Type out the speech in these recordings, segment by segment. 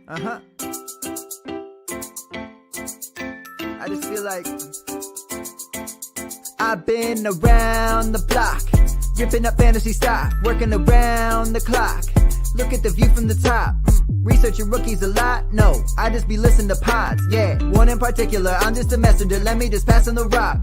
I just feel like I've been around the block, ripping up fantasy stock, working around the clock. Look at the view from the top. Researching rookies a lot? No, I just be listening to pods. Yeah, one in particular, I'm just a messenger. Let me just pass on the rock.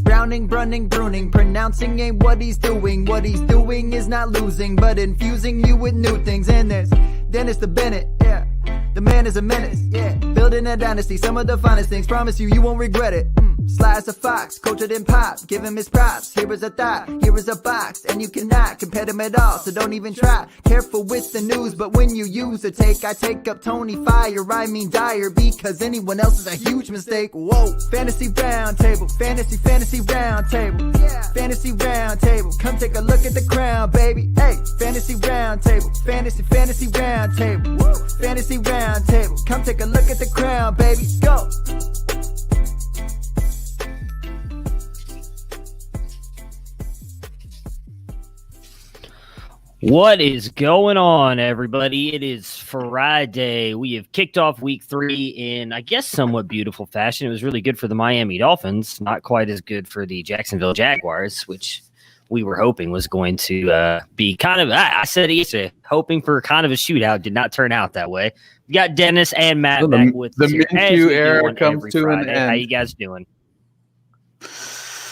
Browning, brunning, pruning, pronouncing ain't what he's doing. What he's doing is not losing, but infusing you with new things. And there's Dennis the Bennett, yeah. The man is a menace, yeah. Building a dynasty, some of the finest things. Promise you, you won't regret it. Sly as a fox, cultured in pop. Give him his props. Here is a thought, here is a box. And you cannot compare them at all, so don't even try. Careful with the news, but when you use a take, I take up Tony Fire. I mean Dyer, because anyone else is a huge mistake. Whoa, fantasy round table, fantasy round table. Yeah. Fantasy round table, come take a look at the crown, baby. Hey, fantasy round table, fantasy round table. Woo. Fantasy round table, come take a look at the crown, baby. Go. What is going on, everybody? It is Friday. We have kicked off week 3 in, I guess, somewhat beautiful fashion. It was really good for the Miami Dolphins, not quite as good for the Jacksonville Jaguars, which we were hoping was going to be kind of, I said it yesterday, hoping for kind of a shootout. Did not turn out that way. We got Dennis and Matt back with the us here, Minshew era comes to Friday. an end. How you guys doing?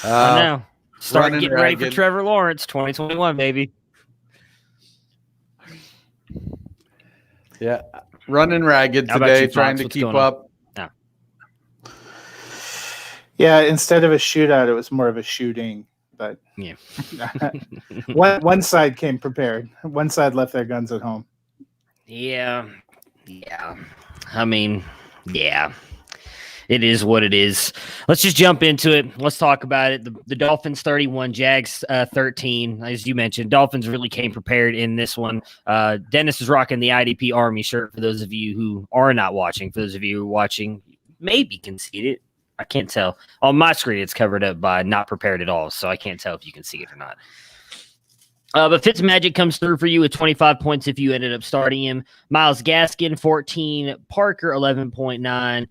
I know. Start getting ready for Trevor Lawrence, 2021, baby. Yeah, running ragged today, trying to keep up. No. Yeah, instead of a shootout, it was more of a shooting. But yeah, one side came prepared. One side left their guns at home. Yeah. I mean, yeah. It is what it is. Let's just jump into it. Let's talk about it. The Dolphins 31, Jags 13. As you mentioned, Dolphins really came prepared in this one. Dennis is rocking the IDP Army shirt for those of you who are not watching. For those of you who are watching, maybe can see it. I can't tell. On my screen, it's covered up by not prepared at all, so I can't tell if you can see it or not. But Fitzmagic comes through for you with 25 points if you ended up starting him. Myles Gaskin, 14. Parker, 11.9.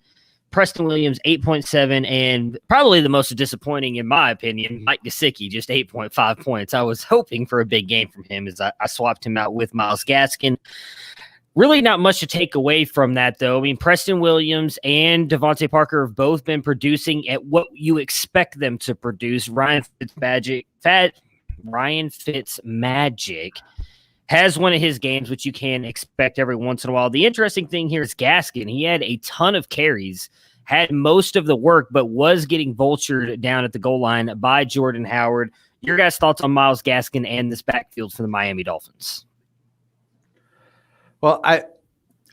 Preston Williams, 8.7, and probably the most disappointing, in my opinion, Mike Gesicki, just 8.5 points. I was hoping for a big game from him as I swapped him out with Myles Gaskin. Really not much to take away from that, though. I mean, Preston Williams and Devontae Parker have both been producing at what you expect them to produce. Ryan Fitzmagic has one of his games, which you can expect every once in a while. The interesting thing here is Gaskin. He had a ton of carries, had most of the work, but was getting vultured down at the goal line by Jordan Howard. Your guys' thoughts on Myles Gaskin and this backfield for the Miami Dolphins? Well, I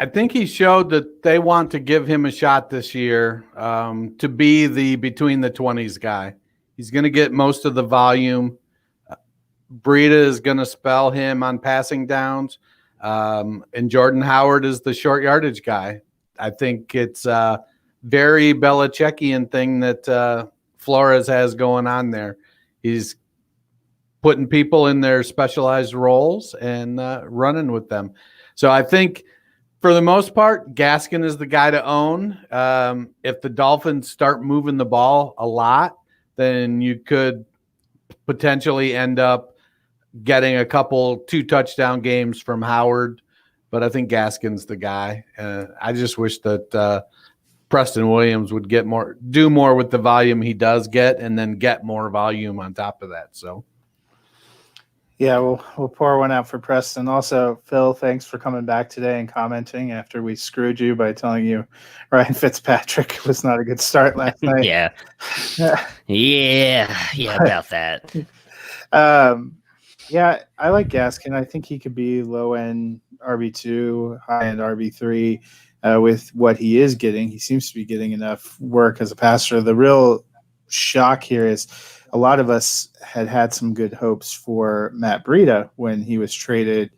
think he showed that they want to give him a shot this year to be the between the 20s guy. He's going to get most of the volume. Breida is going to spell him on passing downs, and Jordan Howard is the short yardage guy. I think it's a very Belichickian thing that Flores has going on there. He's putting people in their specialized roles and running with them. So I think for the most part, Gaskin is the guy to own. If the Dolphins start moving the ball a lot, then you could potentially end up getting a couple 2 touchdown games from Howard, but I think Gaskin's the guy. I just wish that Preston Williams would do more with the volume he does get, and then get more volume on top of that. So, yeah, we'll pour one out for Preston. Also, Phil, thanks for coming back today and commenting after we screwed you by telling you Ryan Fitzpatrick was not a good start last night. Yeah, about that. Yeah, I like Gaskin. I think he could be low-end RB2, high-end RB3 with what he is getting. He seems to be getting enough work as a passer. The real shock here is a lot of us had some good hopes for Matt Breida when he was traded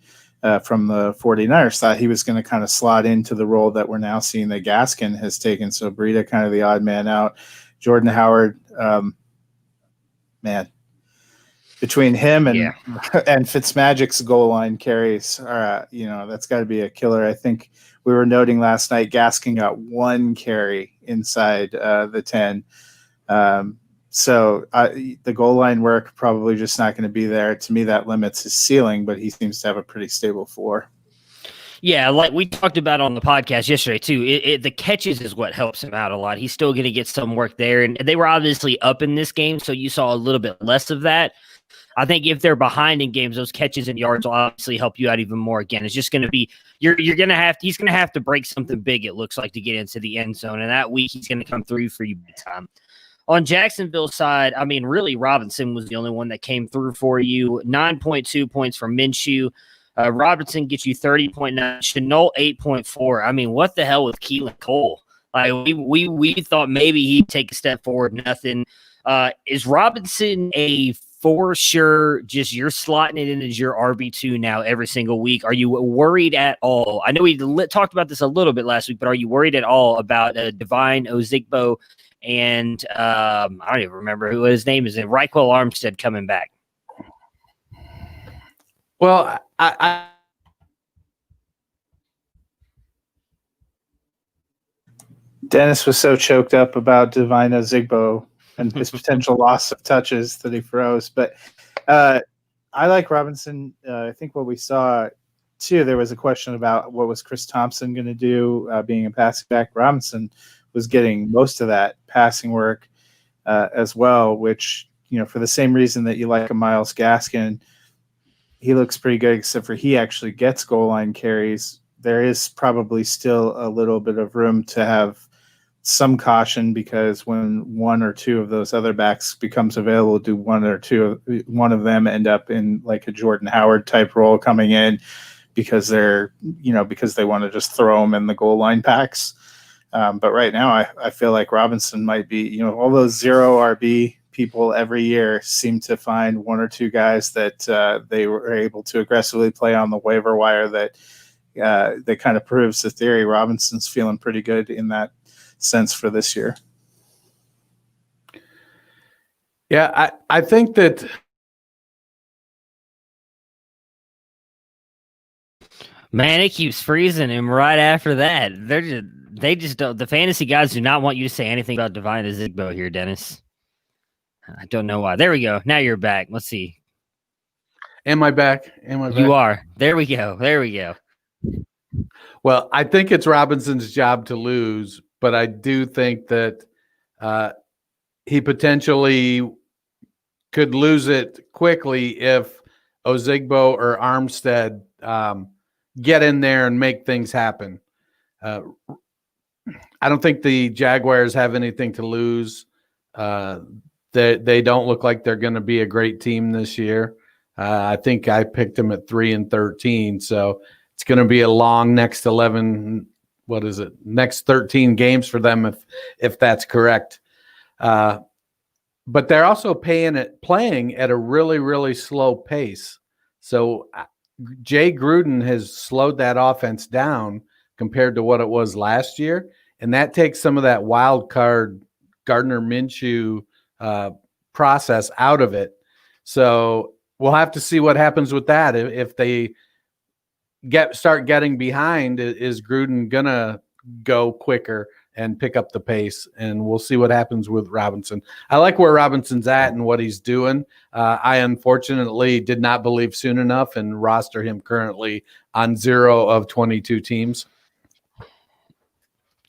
from the 49ers. Thought he was going to kind of slot into the role that we're now seeing that Gaskin has taken. So Breida kind of the odd man out. Jordan Howard, man. between him and Yeah. and Fitzmagic's goal line carries are, that's got to be a killer. I think we were noting last night Gaskin got 1 carry inside the 10. So the goal line work probably just not going to be there. To me, that limits his ceiling, but he seems to have a pretty stable floor. Yeah, like we talked about on the podcast yesterday too. The catches is what helps him out a lot. He's still going to get some work there, and they were obviously up in this game, so you saw a little bit less of that. I think if they're behind in games, those catches and yards will obviously help you out even more. Again, it's just going to be he's going to have to break something big. It looks like to get into the end zone, and that week he's going to come through for you big time. On Jacksonville's side, I mean, really, Robinson was the only one that came through for you. 9.2 points from Minshew. Robinson gets you 30.9. Shenault 8.4. I mean, what the hell with Keelan Cole? Like we thought maybe he'd take a step forward. Nothing. Is Robinson a for sure? Just you're slotting it in as your RB2 now every single week. Are you worried at all? I know we talked about this a little bit last week, but are you worried at all about Devine Ozigbo and I don't even remember what his name is, and Raquel Armstead coming back? Well, I Dennis was so choked up about Divine Ozigbo and his potential loss of touches that he froze. But I like Robinson. I think what we saw, too, there was a question about what was Chris Thompson going to do being a passing back. Robinson was getting most of that passing work as well, which, for the same reason that you like a Myles Gaskin, he looks pretty good, except for he actually gets goal line carries. There is probably still a little bit of room to have some caution, because when 1 or 2 of those other backs becomes available, do 1 or 2 one of them end up in like a Jordan Howard type role coming in because because they want to just throw them in the goal line packs. But right now, I feel like Robinson might be, all those 0 RB people every year seem to find 1 or 2 guys that they were able to aggressively play on the waiver wire that kind of proves the theory. Robinson's feeling pretty good in that sense for this year. Yeah, I think that Man, it keeps freezing him right after that. They just don't. The fantasy guys do not want you to say anything about Divine Ozigbo here, Dennis. I don't know why. There we go. Now you're back. Let's see. am I back? Am I back? You are. There we go. There we go. Well, I think it's Robinson's job to lose, but I do think that he potentially could lose it quickly if Ozigbo or Armstead get in there and make things happen. I don't think the Jaguars have anything to lose. They don't look like they're going to be a great team this year. I think I picked them at 3-13, so it's going to be a long next 11. What is it? Next 13 games for them, if that's correct. But they're also playing at a really, really slow pace. So Jay Gruden has slowed that offense down compared to what it was last year, and that takes some of that wild card Gardner Minshew process out of it. So we'll have to see what happens with that. If they start getting behind, is Gruden gonna go quicker and pick up the pace? And we'll see what happens with Robinson. I like where Robinson's at and what he's doing. I unfortunately did not believe soon enough and roster him currently on 0 of 22 teams.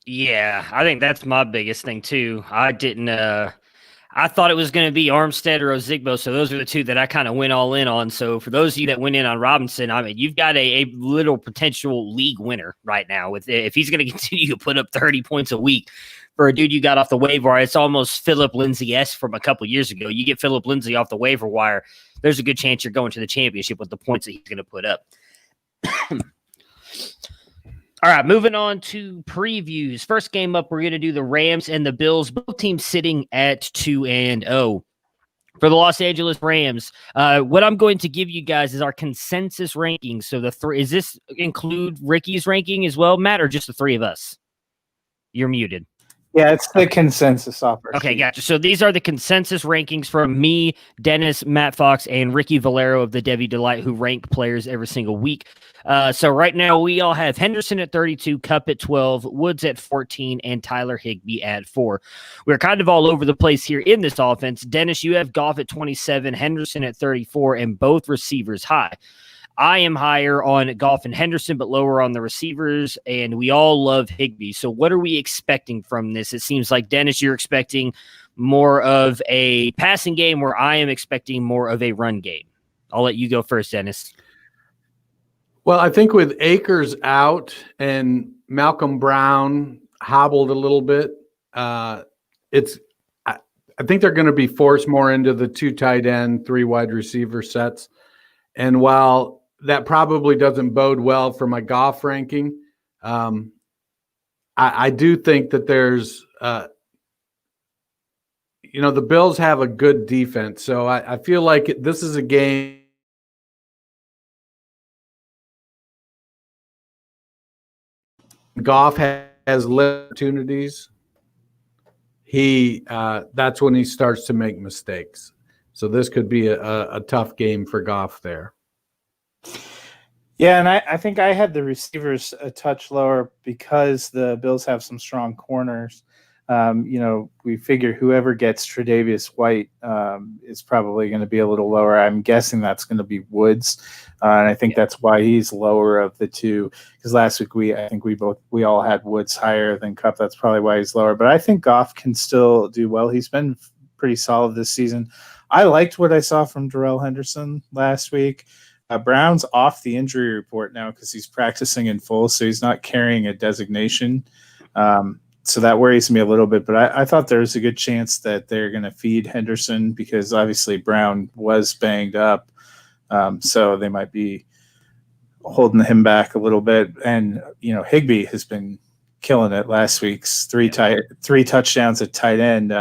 Yeah, I think that's my biggest thing too. I didn't. I thought it was going to be Armstead or Ozigbo, so those are the 2 that I kind of went all in on. So for those of you that went in on Robinson, I mean, you've got a little potential league winner right now. With if he's going to continue to put up 30 points a week for a dude you got off the waiver wire, it's almost Philip Lindsay-esque from a couple years ago. You get Philip Lindsay off the waiver wire, there's a good chance you're going to the championship with the points that he's going to put up. All right, moving on to previews. First game up, we're going to do the Rams and the Bills. Both teams sitting at 2-0. For the Los Angeles Rams, what I'm going to give you guys is our consensus rankings. So is this include Ricky's ranking as well, Matt, or just the 3 of us? You're muted. Yeah, it's the consensus offer. Okay, gotcha. So these are the consensus rankings from me, Dennis, Matt Fox, and Ricky Valero of the Debbie Delight, who rank players every single week. So right now we all have Henderson at 32, Kupp at 12, Woods at 14, and Tyler Higbee at 4. We're kind of all over the place here in this offense. Dennis, you have Goff at 27, Henderson at 34, and both receivers high. I am higher on Goff and Henderson, but lower on the receivers, and we all love Higbee. So what are we expecting from this? It seems like, Dennis, you're expecting more of a passing game, where I am expecting more of a run game. I'll let you go first, Dennis. Well, I think with Akers out and Malcolm Brown hobbled a little bit, I think they're going to be forced more into the 2 tight end, 3 wide receiver sets. And while that probably doesn't bode well for my Goff ranking, I do think that there's, the Bills have a good defense. So I feel like this is a game Goff has opportunities. That's when he starts to make mistakes. So this could be a tough game for Goff there. Yeah, and I think I had the receivers a touch lower because the Bills have some strong corners. We figure whoever gets Tre'Davious White is probably going to be a little lower. I'm guessing that's going to be Woods, and I think that's why he's lower of the two. Because last week we all had Woods higher than Kupp. That's probably why he's lower. But I think Goff can still do well. He's been pretty solid this season. I liked what I saw from Darrell Henderson last week. Brown's off the injury report now because he's practicing in full, so he's not carrying a designation. So that worries me a little bit, but I thought there was a good chance that they're going to feed Henderson because obviously Brown was banged up. So they might be holding him back a little bit. And, Higbee has been killing it last week's three touchdowns at tight end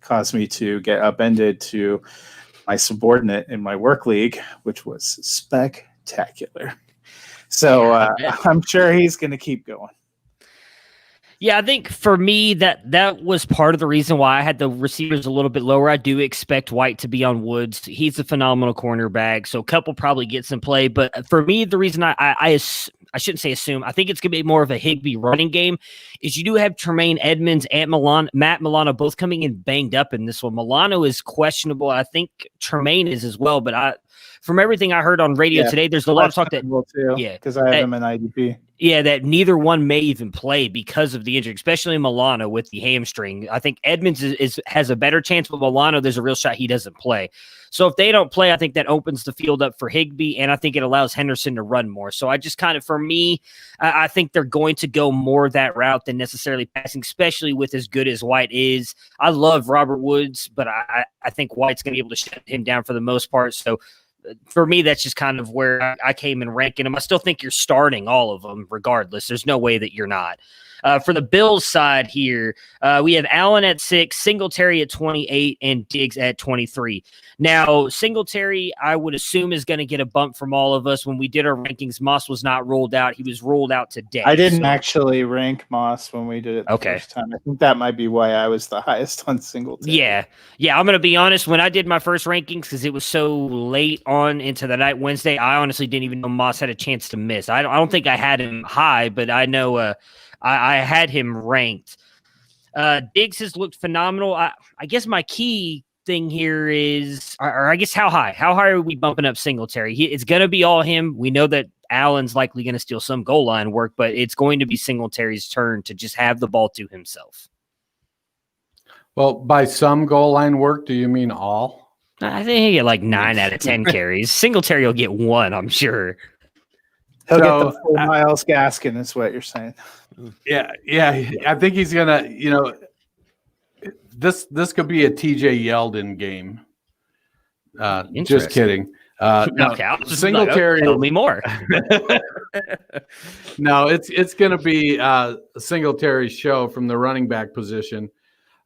caused me to get upended to my subordinate in my work league, which was spectacular. So I'm sure he's going to keep going. Yeah, I think for me that was part of the reason why I had the receivers a little bit lower. I do expect White to be on Woods. He's a phenomenal cornerback, so Kupp will probably get some play. But for me, the reason I shouldn't say assume, I think it's going to be more of a Higbee running game, is you do have Tremaine Edmonds and Matt Milano both coming in banged up in this one. Milano is questionable. I think Tremaine is as well, but from everything I heard on radio today, there's a lot of talk that because I have him in IDP. Yeah, that neither one may even play because of the injury, especially Milano with the hamstring. I think Edmonds has a better chance, but Milano, there's a real shot he doesn't play. So if they don't play, I think that opens the field up for Higbee, and I think it allows Henderson to run more. So I just for me, I think they're going to go more that route than necessarily passing, especially with as good as White is. I love Robert Woods, but I think White's going to be able to shut him down for the most part. So for me, that's just kind of where I came in ranking them. I still think you're starting all of them regardless. There's no way that you're not. For the Bills side here, we have Allen at 6, Singletary at 28, and Diggs at 23. Now, Singletary, I would assume, is going to get a bump from all of us. When we did our rankings, Moss was not ruled out. He was ruled out today. I didn't actually rank Moss when we did it the first time. I think that might be why I was the highest on Singletary. Yeah, I'm going to be honest. When I did my first rankings, because it was so late on into the night Wednesday, I honestly didn't even know Moss had a chance to miss. I don't think I had him high, but I know I had him ranked. Diggs has looked phenomenal. I guess my key thing here is, or I guess how high are we bumping up Singletary? It's going to be all him. We know that Allen's likely going to steal some goal line work, but it's going to be Singletary's turn to just have the ball to himself. Well, by some goal line work, do you mean all? I think he'll get like 9 out of 10 carries. Singletary will get 1, I'm sure. He'll get the full Myles Gaskin, is what you're saying. Yeah. I think he's gonna. This could be a TJ Yeldon game. Just kidding. Okay, Singletary. Tell me more. No, it's going to be a Singletary show from the running back position.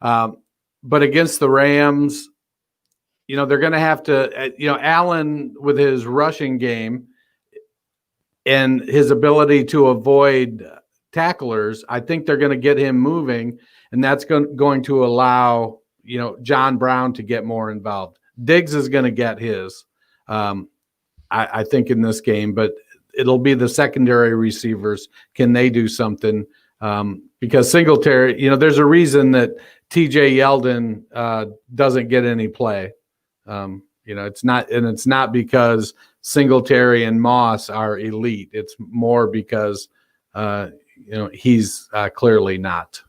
But against the Rams, they're going to have to. Allen with his rushing game and his ability to avoid tacklers, I think they're going to get him moving, and that's going to allow, John Brown to get more involved. Diggs is going to get his, I think, in this game, but it'll be the secondary receivers. Can they do something? Because Singletary, there's a reason that TJ Yeldon doesn't get any play. It's not because Singletary and Moss are elite. It's more because, he's clearly not.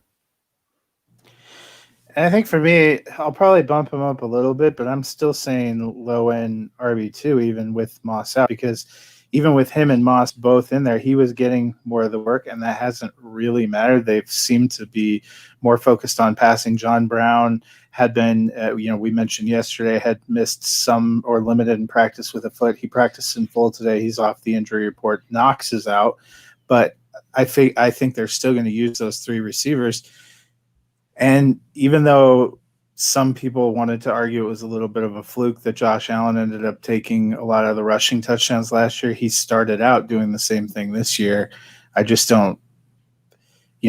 And I think for me, I'll probably bump him up a little bit, but I'm still saying low end RB2, even with Moss out, because even with him and Moss both in there, he was getting more of the work, and that hasn't really mattered. They've seemed to be more focused on passing. John Brown had been, we mentioned yesterday, had missed some or limited in practice with a foot. He practiced in full today. He's off the injury report. Knox is out, but I think they're still going to use those three receivers. And even though some people wanted to argue it was a little bit of a fluke that Josh Allen ended up taking a lot of the rushing touchdowns last year, he started out doing the same thing this year. I just don't,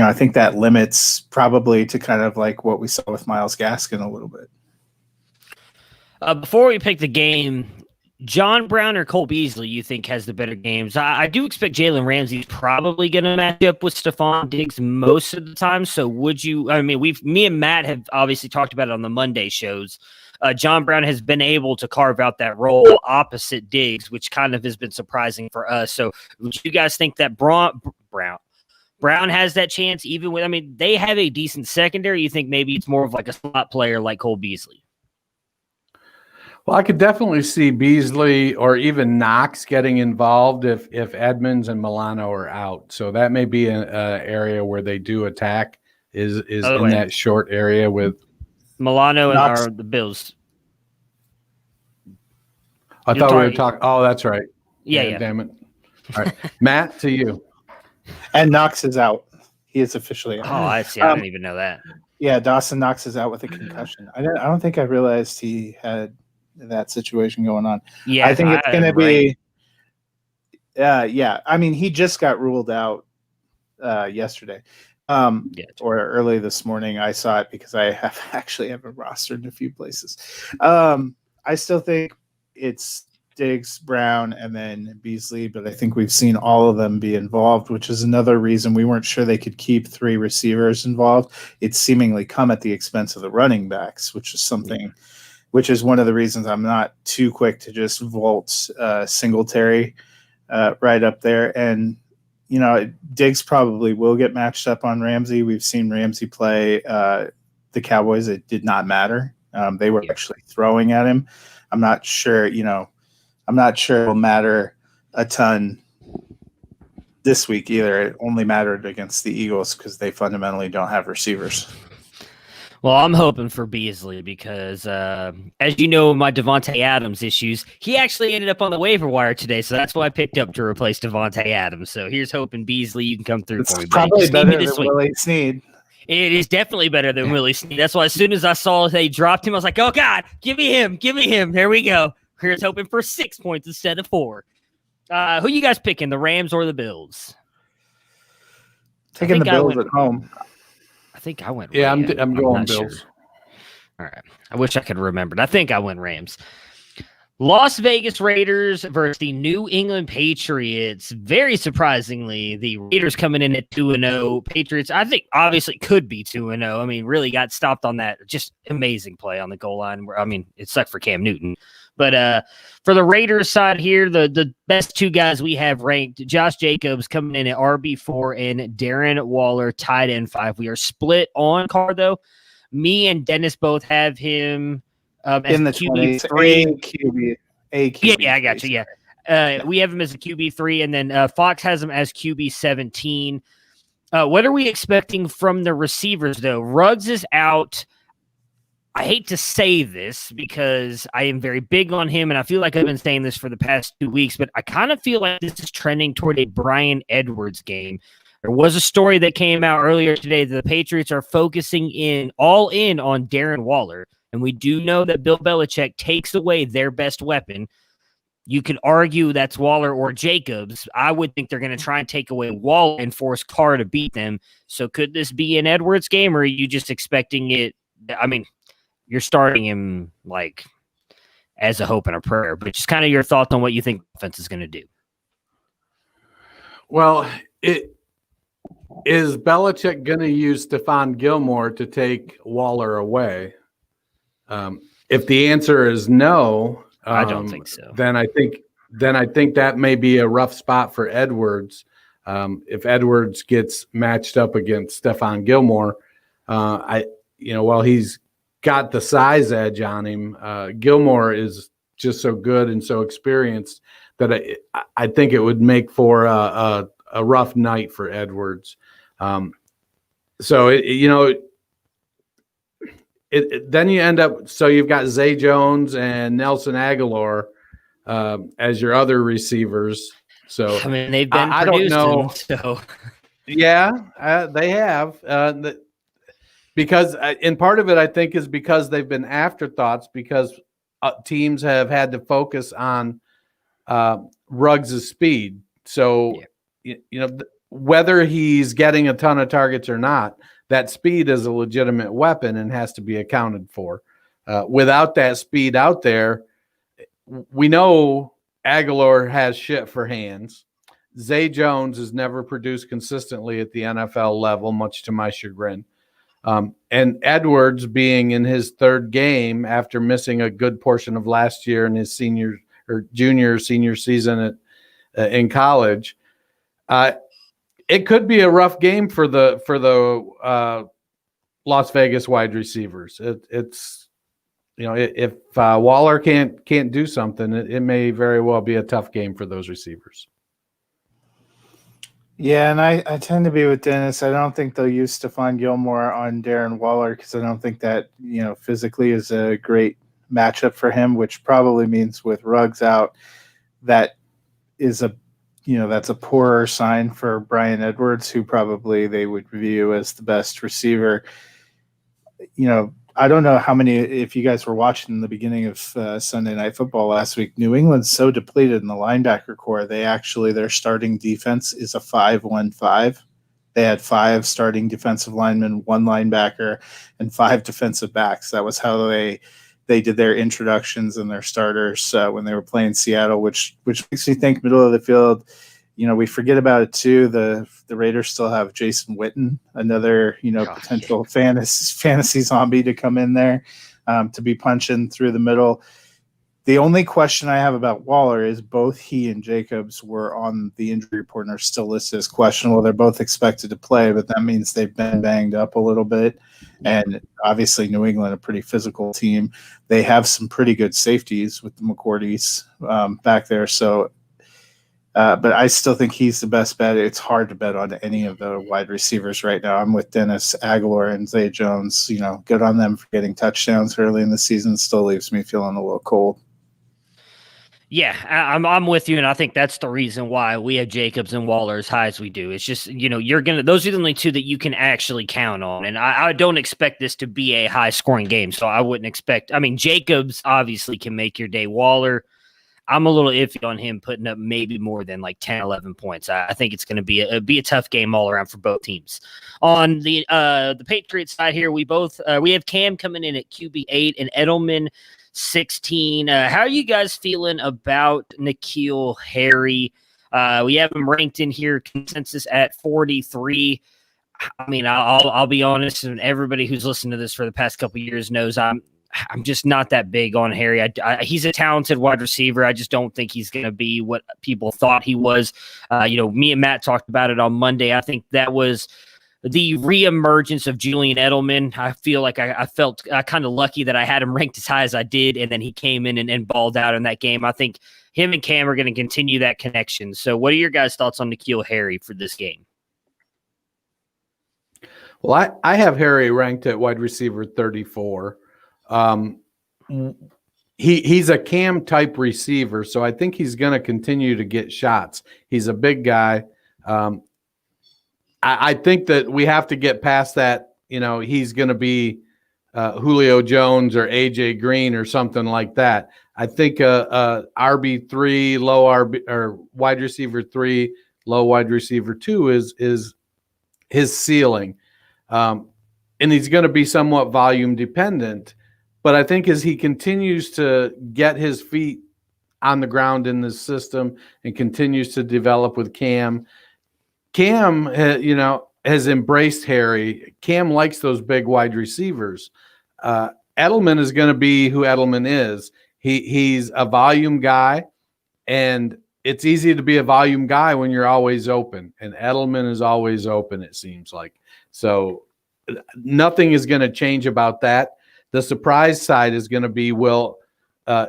I think that limits probably to kind of like what we saw with Myles Gaskin a little bit. Before we pick the game, John Brown or Cole Beasley, you think has the better games? I do expect Jalen Ramsey's probably going to match up with Stephon Diggs most of the time. So would you? I mean, me and Matt have obviously talked about it on the Monday shows. John Brown has been able to carve out that role opposite Diggs, which kind of has been surprising for us. So would you guys think that Brown has that chance? Even with, they have a decent secondary. You think maybe it's more of like a slot player like Cole Beasley? Well, I could definitely see Beasley or even Knox getting involved if Edmonds and Milano are out. So that may be an area where they do attack is in that short area with Milano and the Bills. I thought we were talking. Oh, that's right. Yeah. Damn it. All right, Matt, to you. And Knox is out. He is officially out. Oh, I see. I didn't even know that. Yeah, Dawson Knox is out with a concussion. I don't think I realized he had that situation going on. Yeah, I think it's going to be. Yeah. He just got ruled out yesterday, or early this morning. I saw it because I have a roster in a few places. I still think it's Diggs, Brown, and then Beasley, but I think we've seen all of them be involved, which is another reason we weren't sure they could keep three receivers involved. It's seemingly come at the expense of the running backs, which is something. Which is one of the reasons I'm not too quick to just vault Singletary right up there. And, Diggs probably will get matched up on Ramsey. We've seen Ramsey play the Cowboys. It did not matter. They were actually throwing at him. I'm not sure it will matter a ton this week either. It only mattered against the Eagles because they fundamentally don't have receivers. Well, I'm hoping for Beasley because, as you know, my Devontae Adams issues, he actually ended up on the waiver wire today, so that's why I picked up to replace Devontae Adams. So here's hoping Beasley, you can come through for me. It's probably better than Willie Snead. It is definitely better than Willie Snead. That's why as soon as I saw they dropped him, I was like, oh, God, give me him. There we go. Here's hoping for 6 points instead of 4. Who you guys picking, the Rams or the Bills? Taking the Bills at home. I think I went. Yeah, Rams. I'm going Bills. Sure. All right. I wish I could remember. I think I went Rams. Las Vegas Raiders versus the New England Patriots. Very surprisingly, the Raiders coming in at 2-0. Patriots, I think, obviously could be 2-0. Really got stopped on that just amazing play on the goal line. It sucked for Cam Newton. But for the Raiders side here, the best two guys we have ranked, Josh Jacobs coming in at RB4 and Darren Waller tight end 5. We are split on card, though. Me and Dennis both have him in the QB3. QB. Yeah, I got you. Yeah. We have him as a QB3, and then Fox has him as QB17. What are we expecting from the receivers, though? Ruggs is out. I hate to say this because I am very big on him, and I feel like I've been saying this for the past 2 weeks, but I kind of feel like this is trending toward a Bryan Edwards game. There was a story that came out earlier today that the Patriots are focusing all in on Darren Waller, and we do know that Bill Belichick takes away their best weapon. you could argue that's Waller or Jacobs. I would think they're going to try and take away Waller and force Carr to beat them. So could this be an Edwards game, or are you just expecting it? I mean, you're starting him like as a hope and a prayer, but just kind of your thoughts on what you think offense is going to do. Well, is Belichick going to use Stephon Gilmore to take Waller away? If the answer is no, I don't think so. Then I think that may be a rough spot for Edwards. If Edwards gets matched up against Stephon Gilmore, while he's got the size edge on him, Gilmore is just so good and so experienced that I think it would make for a rough night for Edwards. Then you end up, so you've got Zay Jones and Nelson Aguilar as your other receivers. So I mean, they've been I don't know. So Yeah, they have. Because and part of it, I think, is because they've been afterthoughts because teams have had to focus on Ruggs' speed. So, whether he's getting a ton of targets or not, that speed is a legitimate weapon and has to be accounted for. Without that speed out there, we know Aguilar has shit for hands. Zay Jones has never produced consistently at the NFL level, much to my chagrin. And Edwards, being in his third game after missing a good portion of last year in his senior season in college, it could be a rough game for the Las Vegas wide receivers. It's if Waller can't do something, it may very well be a tough game for those receivers. Yeah, and I tend to be with Dennis. I don't think they'll use Stephon Gilmore on Darren Waller because I don't think that, physically is a great matchup for him, which probably means with Ruggs out, that is that's a poorer sign for Brian Edwards, who probably they would view as the best receiver. I don't know how many, if you guys were watching in the beginning of Sunday Night Football last week, New England's so depleted in the linebacker core. Their starting defense is a 5-1-5. They had 5 starting defensive linemen, 1 linebacker, and 5 defensive backs. That was how they did their introductions and their starters when they were playing Seattle, which makes me think middle of the field. We forget about it too. The Raiders still have Jason Witten, another potential fantasy zombie to come in there to be punching through the middle. The only question I have about Waller is both he and Jacobs were on the injury report and are still listed as questionable. They're both expected to play, but that means they've been banged up a little bit. And obviously New England, a pretty physical team. They have some pretty good safeties with the McCourties back there. So, but I still think he's the best bet. It's hard to bet on any of the wide receivers right now. I'm with Dennis. Aguilar and Zay Jones. Good on them for getting touchdowns early in the season. Still leaves me feeling a little cold. Yeah, I'm with you, and I think that's the reason why we have Jacobs and Waller as high as we do. It's just, those are the only two that you can actually count on, and I don't expect this to be a high-scoring game, so I wouldn't expect – Jacobs obviously can make your day. Waller, I'm a little iffy on him putting up maybe more than like 10, 11 points. I think it's going to be a tough game all around for both teams. On the Patriots side here, we have Cam coming in at QB8 and Edelman 16. How are you guys feeling about N'Keal Harry? We have him ranked in here, consensus at 43. I'll be honest, and everybody who's listened to this for the past couple of years knows I'm just not that big on Harry. He's a talented wide receiver. I just don't think he's going to be what people thought he was. Me and Matt talked about it on Monday. I think that was the reemergence of Julian Edelman. I feel like I felt kind of lucky that I had him ranked as high as I did, and then he came in and balled out in that game. I think him and Cam are going to continue that connection. So what are your guys' thoughts on N'Keal Harry for this game? Well, I have Harry ranked at wide receiver 34. He's a Cam type receiver, so I think he's going to continue to get shots. He's a big guy. I think that we have to get past that. He's going to be Julio Jones or AJ Green or something like that. I think RB3, low RB or wide receiver 3, low wide receiver 2 is his ceiling. And he's going to be somewhat volume dependent. But I think as he continues to get his feet on the ground in this system and continues to develop with Cam, has embraced Harry. Cam likes those big wide receivers. Edelman is going to be who Edelman is. He's a volume guy, and it's easy to be a volume guy when you're always open. And Edelman is always open, it seems like. So nothing is going to change about that. The surprise side is going to be,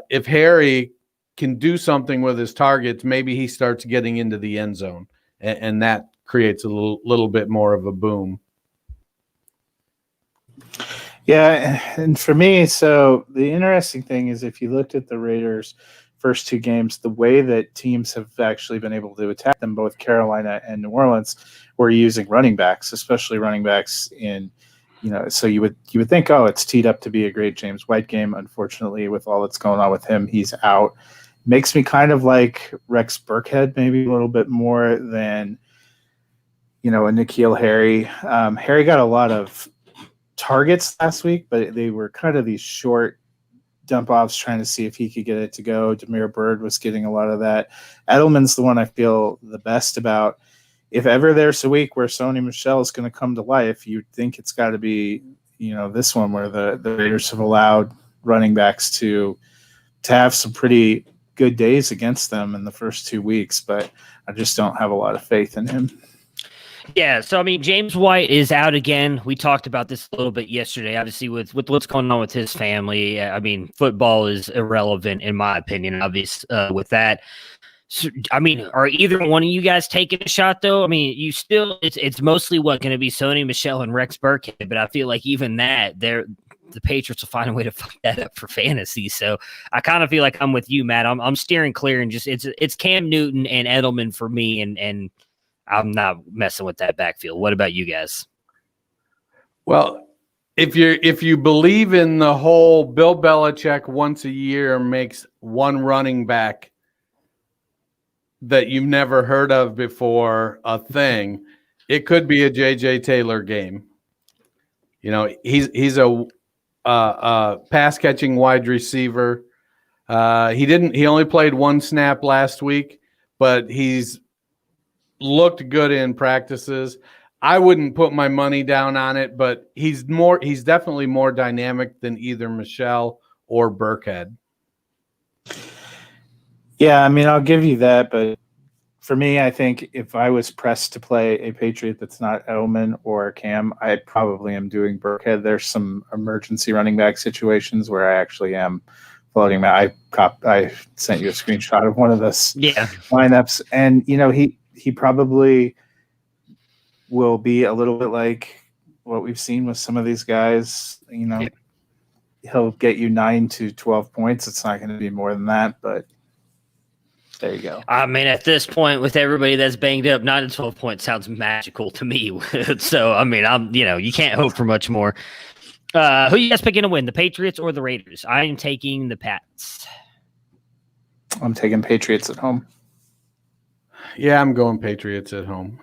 if Harry can do something with his targets, maybe he starts getting into the end zone, and that creates a little bit more of a boom. Yeah, and for me, so the interesting thing is if you looked at the Raiders' first 2 games, the way that teams have actually been able to attack them, both Carolina and New Orleans, were using running backs, especially running backs in, so you would think, oh, it's teed up to be a great James White game. Unfortunately, with all that's going on with him, he's out. Makes me kind of like Rex Burkhead, maybe a little bit more than, a N'Keal Harry. Harry got a lot of targets last week, but they were kind of these short dump offs trying to see if he could get it to go. Damiere Byrd was getting a lot of that. Edelman's the one I feel the best about. If ever there's a week where Sony Michel is going to come to life, you'd think it's got to be, this one where the Raiders have allowed running backs to have some pretty good days against them in the first 2 weeks, but I just don't have a lot of faith in him. Yeah, so I mean, James White is out again. We talked about this a little bit yesterday, obviously, with what's going on with his family. I mean, football is irrelevant, in my opinion, obviously, with that. So, I mean, are either one of you guys taking a shot, though? I mean, it's mostly going to be Sony Michel and Rex Burkhead, but I feel like even that, the Patriots will find a way to fuck that up for fantasy. So I kind of feel like I'm with you, Matt. I'm steering clear, and just it's Cam Newton and Edelman for me, and I'm not messing with that backfield. What about you guys? Well, if you believe in the whole Bill Belichick once a year makes one running back that you've never heard of before a thing, it could be a JJ Taylor game. He's a pass catching wide receiver. He only played 1 snap last week, but he's looked good in practices. I wouldn't put my money down on it, but he's definitely more dynamic than either Michel or Burkhead. Yeah, I mean, I'll give you that, but for me, I think if I was pressed to play a Patriot that's not Edelman or Cam, I probably am doing Burkhead. There's some emergency running back situations where I actually am floating. I sent you a screenshot of one of those lineups, and he probably will be a little bit like what we've seen with some of these guys. He'll get you 9 to 12 points. It's not going to be more than that, but there you go. I mean, at this point, with everybody that's banged up, 9 to 12 points sounds magical to me. So, I mean, you can't hope for much more. Who you guys picking to win, the Patriots or the Raiders? I am taking the Pats. I'm taking Patriots at home. Yeah, I'm going Patriots at home.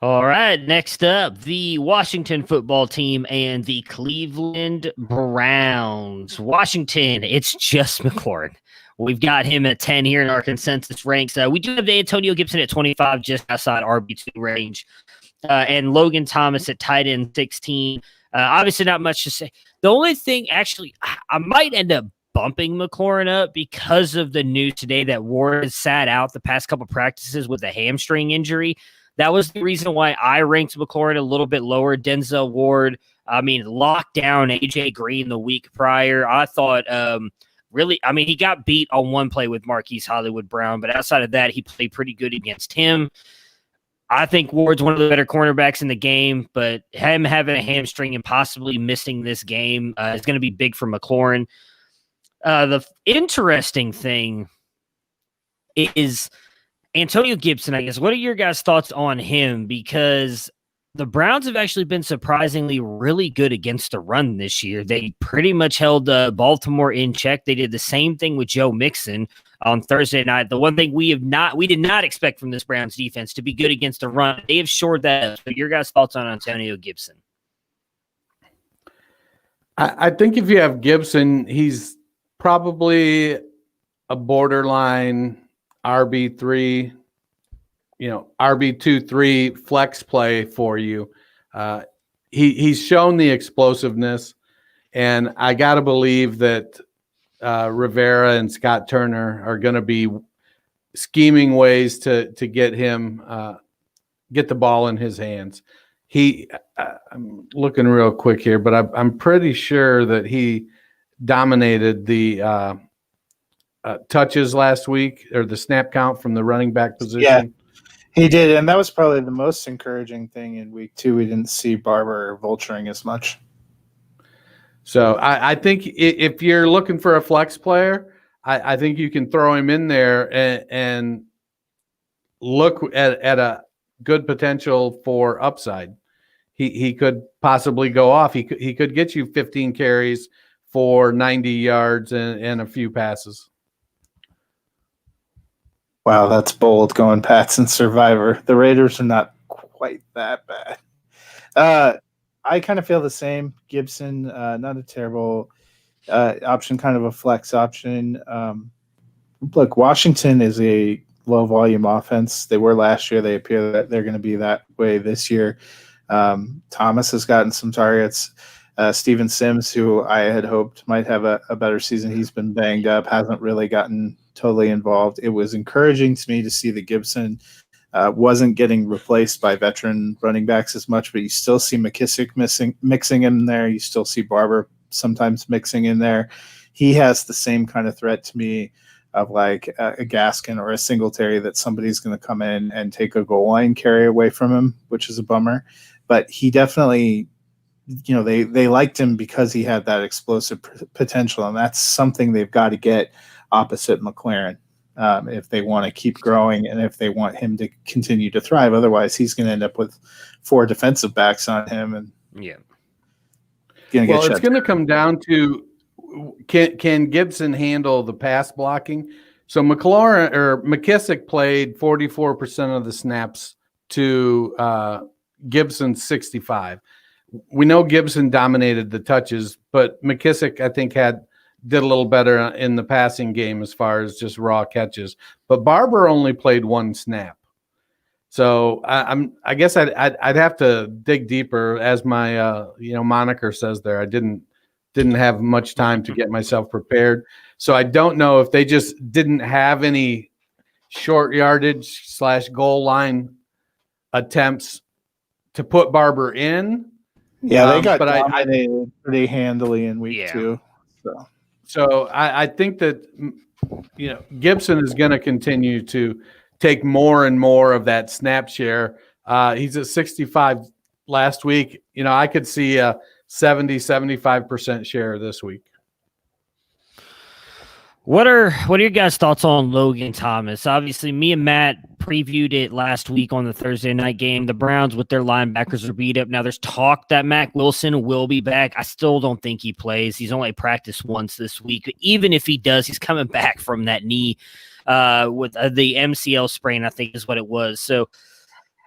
All right, next up, the Washington football team and the Cleveland Browns. Washington, it's just McLaurin. We've got him at 10 here in our consensus ranks. We do have Antonio Gibson at 25, just outside RB2 range, and Logan Thomas at tight end 16. Obviously, not much to say. The only thing, actually, I might end up bumping McLaurin up because of the news today that Ward has sat out the past couple practices with a hamstring injury. That was the reason why I ranked McLaurin a little bit lower. Denzel Ward, locked down AJ Green the week prior. I thought, he got beat on one play with Marquise Hollywood Brown, but outside of that, he played pretty good against him. I think Ward's one of the better cornerbacks in the game, but him having a hamstring and possibly missing this game is going to be big for McLaurin. The interesting thing is Antonio Gibson, I guess. What are your guys' thoughts on him? Because the Browns have actually been surprisingly really good against the run this year. They pretty much held Baltimore in check. They did the same thing with Joe Mixon on Thursday night. The one thing we did not expect from this Browns defense to be good against the run. They have shored that up. So your guys' thoughts on Antonio Gibson? I think if you have Gibson, he's probably a borderline RB3, RB2-3 flex play for you. He's shown the explosiveness, and I got to believe that Rivera and Scott Turner are going to be scheming ways to get him get the ball in his hands. I'm looking real quick here, but I'm pretty sure that he dominated the touches last week, or the snap count from the running back position. Yeah, he did, and that was probably the most encouraging thing in week 2. We didn't see Barber vulturing as much. So I think if you're looking for a flex player, I think you can throw him in there and look at a good potential for upside. He could possibly go off. He could get you 15 carries for 90 yards and a few passes. Wow, that's bold going Pats and Survivor. The Raiders are not quite that bad. I kind of feel the same. Gibson, not a terrible option, kind of a flex option. Look, Washington is a low-volume offense. They were last year. They appear that they're going to be that way this year. Thomas has gotten some targets. Steven Sims, who I had hoped might have a better season, he's been banged up, hasn't really gotten totally involved. It was encouraging to me to see that Gibson wasn't getting replaced by veteran running backs as much, but you still see McKissick mixing in there. You still see Barber sometimes mixing in there. He has the same kind of threat to me of like a Gaskin or a Singletary, that somebody's going to come in and take a goal line carry away from him, which is a bummer. But he definitely, they liked him because he had that explosive potential, and that's something they've got to get opposite McLaren if they want to keep growing and if they want him to continue to thrive. Otherwise, he's going to end up with 4 defensive backs on him, and it's going to come down to can Gibson handle the pass blocking? So McKissick played 44% of the snaps to Gibson's 65. We know Gibson dominated the touches, but McKissick, I think, did a little better in the passing game as far as just raw catches. But Barber only played 1 snap. So I guess I'd have to dig deeper, as my moniker says there. I didn't have much time to get myself prepared. So I don't know if they just didn't have any short yardage / goal line attempts to put Barber in. Yeah, they got dominated pretty handily in week 2. So I think that Gibson is going to continue to take more and more of that snap share. He's at 65 last week. I could see a 70-75% share this week. What are your guys' thoughts on Logan Thomas? Obviously, me and Matt previewed it last week on the Thursday night game. The Browns with their linebackers are beat up. Now there's talk that Mac Wilson will be back. I still don't think he plays. He's only practiced once this week. Even if he does, he's coming back from that knee with the MCL sprain, I think is what it was. So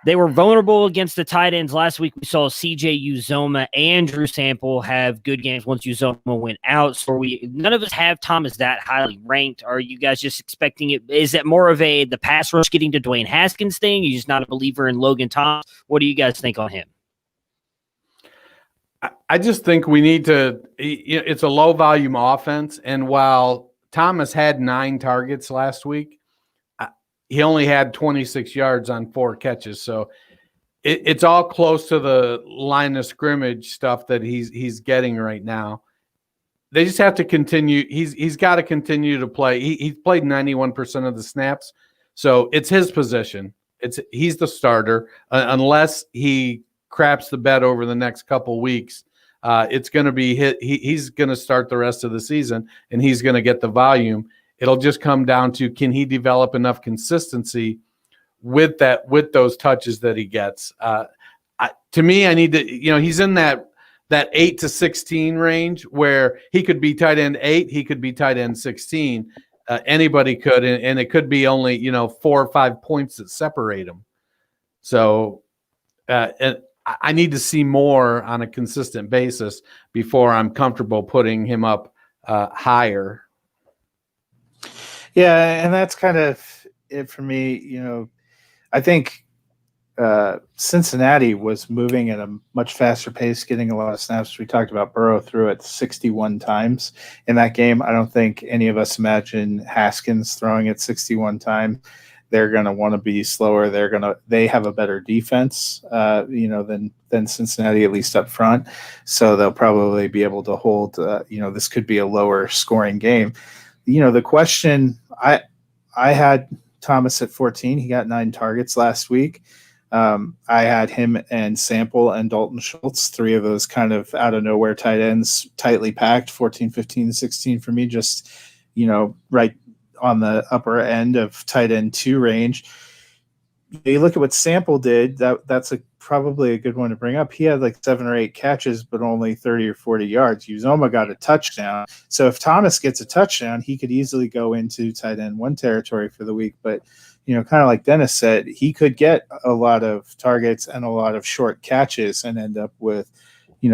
they were vulnerable against the tight ends. Last week, we saw CJ Uzoma and Drew Sample have good games once Uzoma went out. So none of us have Thomas that highly ranked. Are you guys just expecting it? Is it more of the pass rush getting to Dwayne Haskins thing? You're just not a believer in Logan Thomas? What do you guys think on him? I just think we need to – it's a low-volume offense, and while Thomas had 9 targets last week, he only had 26 yards on 4 catches. So it's all close to the line of scrimmage stuff that he's getting right now. They just have to continue. He's got to continue to play. He's played 91% of the snaps. So it's his position. He's the starter unless he craps the bed over the next couple weeks. It's going to be he's going to start the rest of the season, and he's going to get the volume. It'll just come down to, can he develop enough consistency with those touches that he gets? to me, I need to, he's in that 8 to 16 range where he could be tight end 8, he could be tight end 16. Anybody could, and it could be only 4 or 5 points that separate them. So and I need to see more on a consistent basis before I'm comfortable putting him up higher. Yeah, and that's kind of it for me. I think Cincinnati was moving at a much faster pace, getting a lot of snaps. We talked about Burrow threw it 61 times in that game. I don't think any of us imagine Haskins throwing it 61 times. They're going to want to be slower. They have a better defense, than Cincinnati, at least up front. So they'll probably be able to hold. This could be a lower scoring game. The question I had Thomas at 14. He got 9 targets last week. I had him and Sample and Dalton Schultz, 3 of those kind of out of nowhere tight ends, tightly packed, 14, 15, 16 for me, just, right on the upper end of tight end 2 range. You look at what Sample did, that's probably a good one to bring up. He had like 7 or 8 catches, but only 30 or 40 yards. Uzoma got a touchdown. So if Thomas gets a touchdown, he could easily go into tight end 1 territory for the week. But kind of like Dennis said, he could get a lot of targets and a lot of short catches and end up with,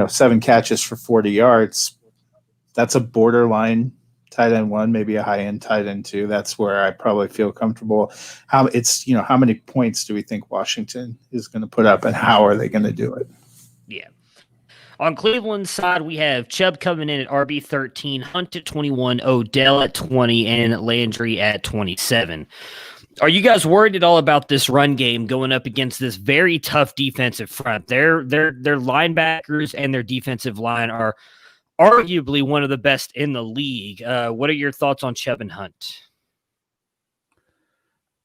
7 catches for 40 yards. That's a borderline tight end 1, maybe a high end tight end 2. That's where I probably feel comfortable. How many points do we think Washington is going to put up, and how are they going to do it? Yeah. On Cleveland's side, we have Chubb coming in at RB13, Hunt at 21, Odell at 20, and Landry at 27. Are you guys worried at all about this run game going up against this very tough defensive front? Their linebackers and their defensive line are arguably one of the best in the league. What are your thoughts on Chubb and Hunt?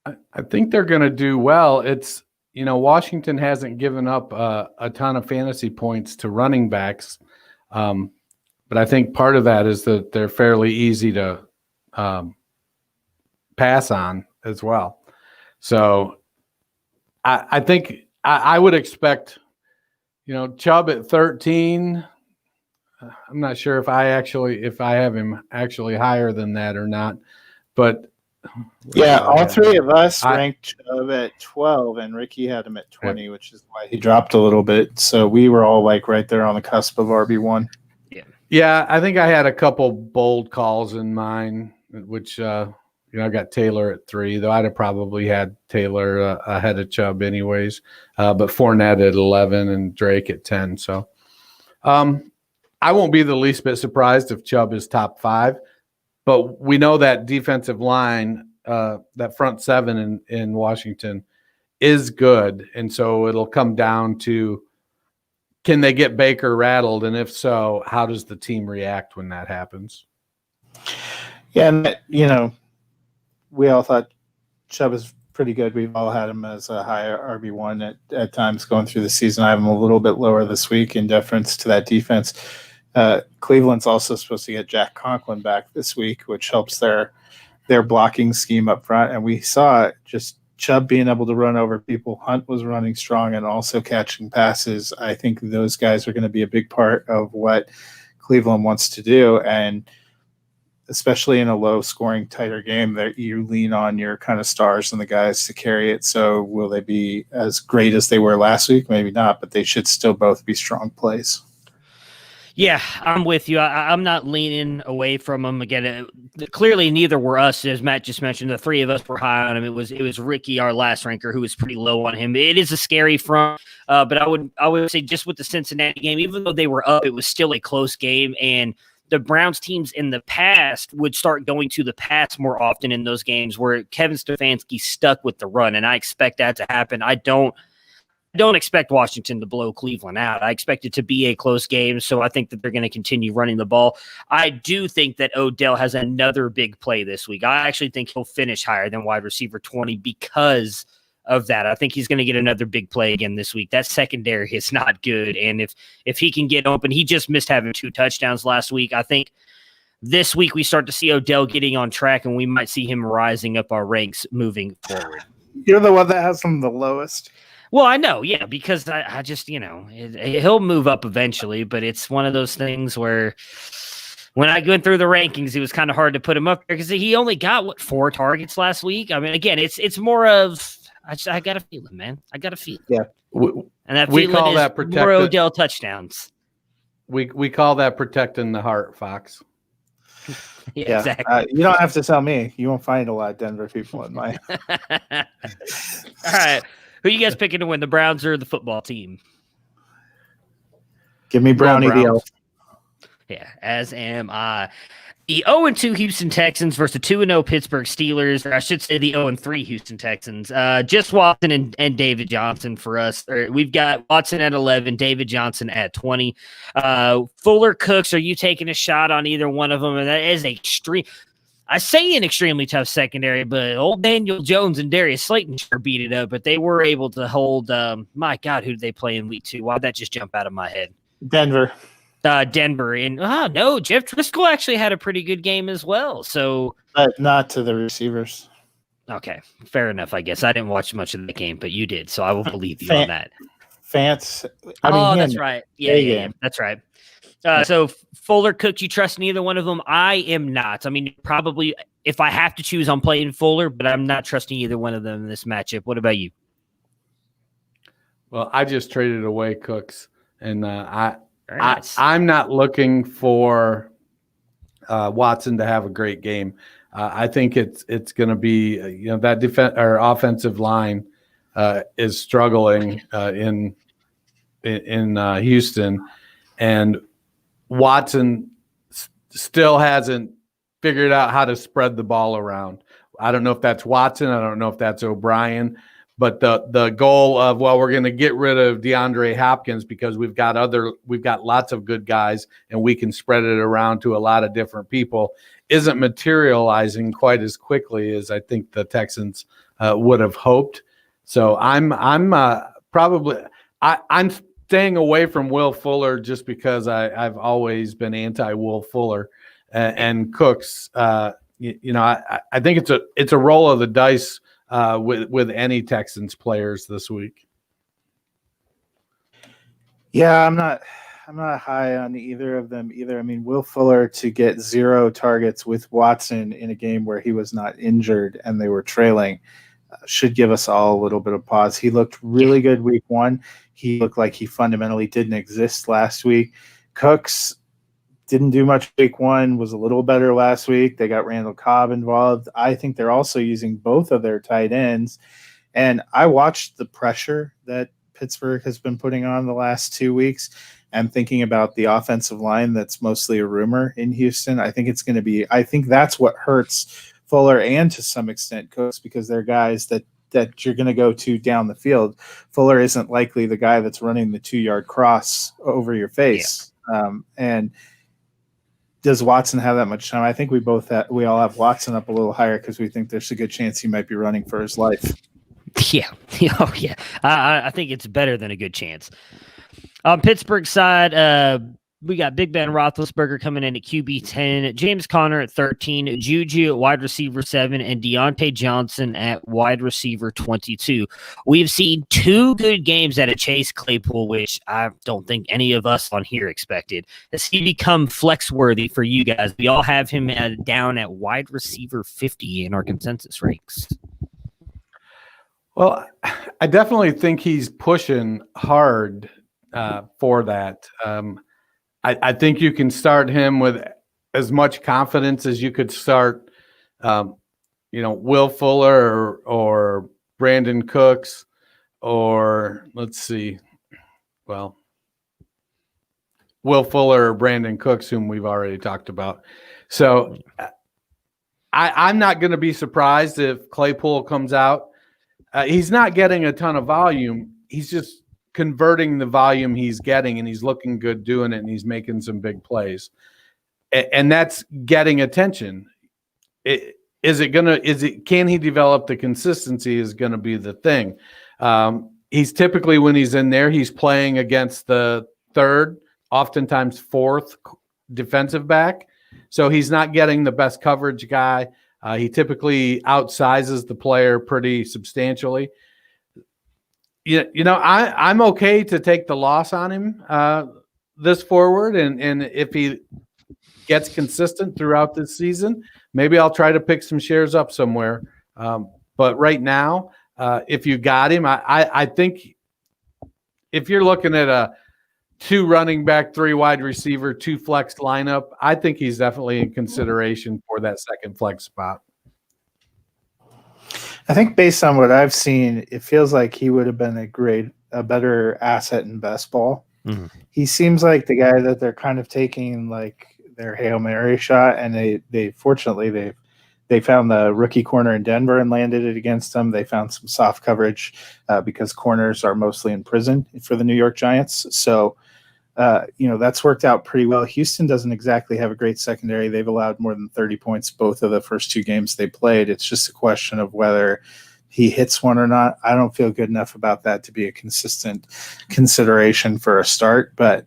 I think they're going to do well. It's, Washington hasn't given up a ton of fantasy points to running backs. But I think part of that is that they're fairly easy to pass on as well. So I think I would expect, Chubb at 13. I'm not sure if I have him actually higher than that or not, but yeah, all 3 of us ranked Chubb at 12, and Ricky had him at 20, which is why he dropped a little bit. So we were all like right there on the cusp of RB1. Yeah, I think I had a couple bold calls in mine, which I got Taylor at 3, though I'd have probably had Taylor ahead of Chubb anyways. But Fournette at 11 and Drake at 10. So I won't be the least bit surprised if Chubb is top 5, but we know that defensive line, that front 7 in Washington is good. And so it'll come down to, can they get Baker rattled? And if so, how does the team react when that happens? Yeah. And, we all thought Chubb is pretty good. We've all had him as a higher RB1 at times going through the season. I have him a little bit lower this week in deference to that defense. Cleveland's also supposed to get Jack Conklin back this week, which helps their blocking scheme up front. And we saw just Chubb being able to run over people. Hunt was running strong and also catching passes. I think those guys are going to be a big part of what Cleveland wants to do. And especially in a low-scoring, tighter game, that you lean on your kind of stars and the guys to carry it. So will they be as great as they were last week? Maybe not, but they should still both be strong plays. Yeah, I'm with you. I'm not leaning away from them. Again, clearly neither were us, as Matt just mentioned. The 3 of us were high on him. It was Ricky, our last ranker, who was pretty low on him. It is a scary front, but I would say just with the Cincinnati game, even though they were up, it was still a close game, and the Browns teams in the past would start going to the pass more often in those games where Kevin Stefanski stuck with the run, and I expect that to happen. I don't expect Washington to blow Cleveland out. I expect it to be a close game, so I think that they're going to continue running the ball. I do think that Odell has another big play this week. I actually think he'll finish higher than wide receiver 20 because of that. I think he's going to get another big play again this week. That secondary is not good, and if he can get open, he just missed having 2 touchdowns last week. I think this week we start to see Odell getting on track, and we might see him rising up our ranks moving forward. You're the one that has him the lowest. Well, I know, yeah, because I just, he'll move up eventually, but it's one of those things where when I went through the rankings, it was kind of hard to put him up there because he only got 4 targets last week. I mean, again, it's more of I got a feeling, man. I got a feeling. Yeah. And that We feeling call is that more protected. Odell touchdowns. We call that protecting the heart, Fox. Yeah, exactly. You don't have to tell me. You won't find a lot of Denver people in my. All right. Who you guys picking to win, the Browns or the football team? Give me Brownie the elf. Yeah, as am I. The 0-2 Houston Texans versus the 2-0 Pittsburgh Steelers, or I should say the 0-3 Houston Texans. Just Watson and David Johnson for us. We've got Watson at 11, David Johnson at 20. Fuller, Cooks, are you taking a shot on either one of them? And that is extreme. I say an extremely tough secondary, but old Daniel Jones and Darius Slayton sure beat it up, but they were able to hold, my God, who did they play in week 2? Why did that just jump out of my head? Denver. Denver. And no, Jeff Driscoll actually had a pretty good game as well. So, but not to the receivers. Okay, fair enough. I guess I didn't watch much of the game, but you did, so I will believe you on that. Fance. That's right. Yeah, that's right. So Fuller, Cook, you trust neither one of them? I am not. I mean, probably if I have to choose, I'm playing Fuller, but I'm not trusting either one of them in this matchup. What about you? Well, I just traded away Cooks, and I'm not looking for Watson to have a great game. I think it's going to be that defense or offensive line is struggling in Houston, and Watson still hasn't figured out how to spread the ball around. I don't know if that's Watson. I don't know if that's O'Brien. But the goal of, we're going to get rid of DeAndre Hopkins because we've got lots of good guys and we can spread it around to a lot of different people, isn't materializing quite as quickly as I think the Texans would have hoped. So I'm staying away from Will Fuller just because I've always been anti Will Fuller and Cooks. I think it's a roll of the dice. With any Texans players this week. Yeah, I'm not high on either of them either. I mean, Will Fuller to get 0 targets with Watson in a game where he was not injured and they were trailing should give us all a little bit of pause. He looked really good week 1. He looked like he fundamentally didn't exist last week. Cooks didn't do much week 1, was a little better last week. They got Randall Cobb involved. I think they're also using both of their tight ends. And I watched the pressure that Pittsburgh has been putting on the last 2 weeks and thinking about the offensive line that's mostly a rumor in Houston. I think that's what hurts Fuller and to some extent Cooks because they're guys that you're going to go to down the field. Fuller isn't likely the guy that's running the 2-yard cross over your face. Yeah. And does Watson have that much time? I think we all have Watson up a little higher because we think there's a good chance he might be running for his life. Yeah. Oh, yeah. I think it's better than a good chance. On Pittsburgh side, we got Big Ben Roethlisberger coming in at QB 10, James Conner at 13, Juju at wide receiver 7, and Deontay Johnson at wide receiver 22. We've seen 2 good games out of Chase Claypool, which I don't think any of us on here expected. Has he become flex worthy for you guys? We all have him down at wide receiver 50 in our consensus ranks. Well, I definitely think he's pushing hard for that. I think you can start him with as much confidence as you could start, Will Fuller or Brandon Cooks, or let's see, Will Fuller or Brandon Cooks, whom we've already talked about. So I'm not going to be surprised if Claypool comes out. He's not getting a ton of volume. He's just converting the volume he's getting, and he's looking good doing it, and he's making some big plays, and that's getting attention. Can he develop the consistency is going to be the thing. He's typically, when he's in there, he's playing against the 3rd, oftentimes 4th defensive back, so he's not getting the best coverage guy. He typically outsizes the player pretty substantially. I'm okay to take the loss on him this forward, and if he gets consistent throughout this season, maybe I'll try to pick some shares up somewhere. But right now, if you got him, I think if you're looking at a 2 running back, 3 wide receiver, 2 flex lineup, I think he's definitely in consideration for that second flex spot. I think based on what I've seen, it feels like he would have been a better asset in best ball. Mm-hmm. He seems like the guy that they're kind of taking like their Hail Mary shot, and they fortunately they found the rookie corner in Denver and landed it against them. They found some soft coverage because corners are mostly in prison for the New York Giants. So, that's worked out pretty well. Houston doesn't exactly have a great secondary. They've allowed more than 30 points both of the first 2 games they played. It's just a question of whether he hits one or not. I don't feel good enough about that to be a consistent consideration for a start, but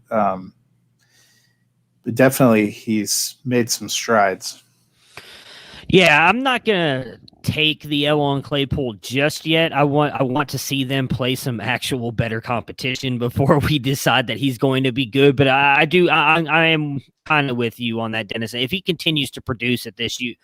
definitely he's made some strides. Yeah, I'm not gonna take the L on Claypool just yet. I want to see them play some actual better competition before we decide that he's going to be good. But I am kind of with you on that, Dennis. If he continues to produce at this, you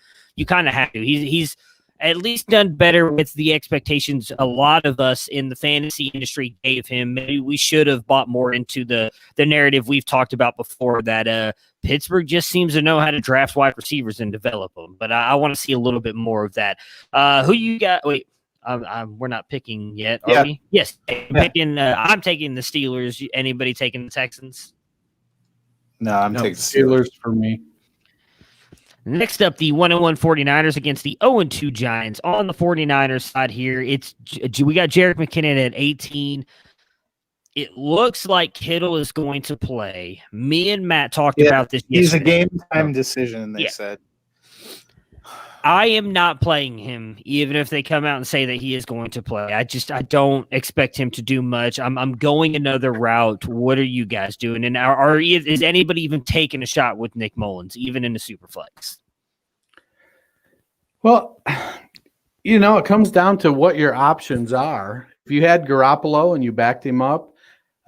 kind of have to. He's at least done better with the expectations a lot of us in the fantasy industry gave him. Maybe we should have bought more into the narrative we've talked about before that Pittsburgh just seems to know how to draft wide receivers and develop them. But I want to see a little bit more of that. Who you got? Wait, we're not picking yet, are we? Yes. I'm taking the Steelers. Anybody taking the Texans? No, I'm taking the Steelers for me. Next up, the 1-1 49ers against the 0-2 Giants. On the 49ers side here, we got Jerick McKinnon at 18. It looks like Kittle is going to play. Me and Matt talked about this yesterday. He's a game-time decision, they said. I am not playing him, even if they come out and say that he is going to play. I don't expect him to do much. I'm going another route. What are you guys doing? And is anybody even taking a shot with Nick Mullins, even in the Superflex? Well, it comes down to what your options are. If you had Garoppolo and you backed him up,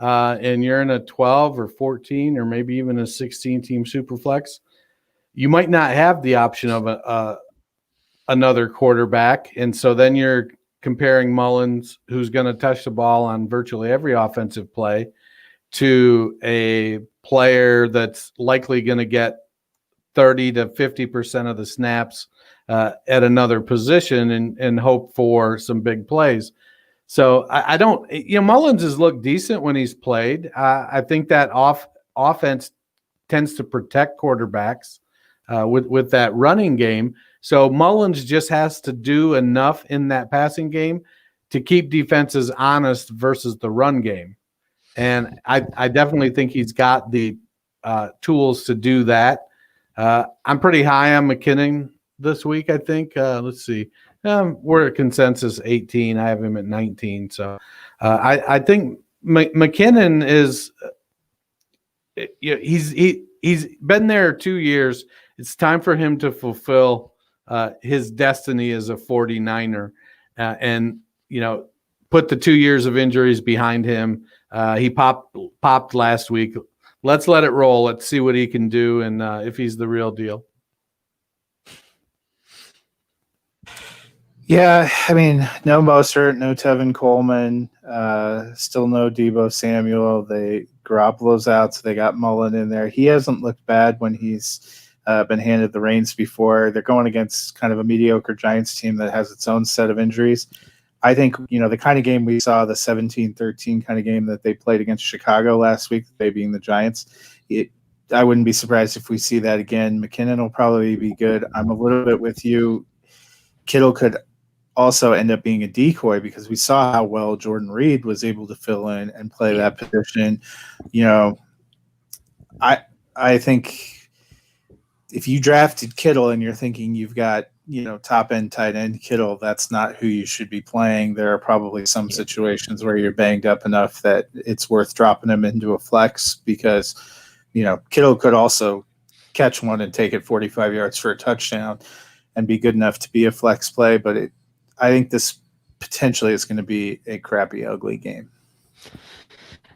and you're in a 12 or 14 or maybe even a 16-team Superflex, you might not have the option of another quarterback. And so then you're comparing Mullins, who's going to touch the ball on virtually every offensive play, to a player that's likely going to get 30 to 50% of the snaps at another position and hope for some big plays. So I don't, Mullins has looked decent when he's played. I think that offense tends to protect quarterbacks with that running game. So Mullins just has to do enough in that passing game to keep defenses honest versus the run game. And I definitely think he's got the tools to do that. I'm pretty high on McKinnon this week, I think. Let's see. We're at consensus 18. I have him at 19. So I think McKinnon is he's been there 2 years. It's time for him to fulfill his destiny as a 49er and put the 2 years of injuries behind him. He popped last week. Let's let it roll. Let's see what he can do and if he's the real deal. Yeah, I mean, no Mostert, no Tevin Coleman, still no Deebo Samuel. Garoppolo's out, so they got Mullen in there. He hasn't looked bad when he's been handed the reins before. They're going against kind of a mediocre Giants team that has its own set of injuries. I think, the kind of game we saw, the 17-13 kind of game that they played against Chicago last week, they being the Giants, I wouldn't be surprised if we see that again. McKinnon will probably be good. I'm a little bit with you. Kittle could also end up being a decoy because we saw how well Jordan Reed was able to fill in and play that position. I think if you drafted Kittle and you're thinking you've got, top end tight end Kittle, that's not who you should be playing. There are probably some situations where you're banged up enough that it's worth dropping him into a flex because, Kittle could also catch one and take it 45 yards for a touchdown and be good enough to be a flex play. But I think this potentially it's going to be a crappy, ugly game.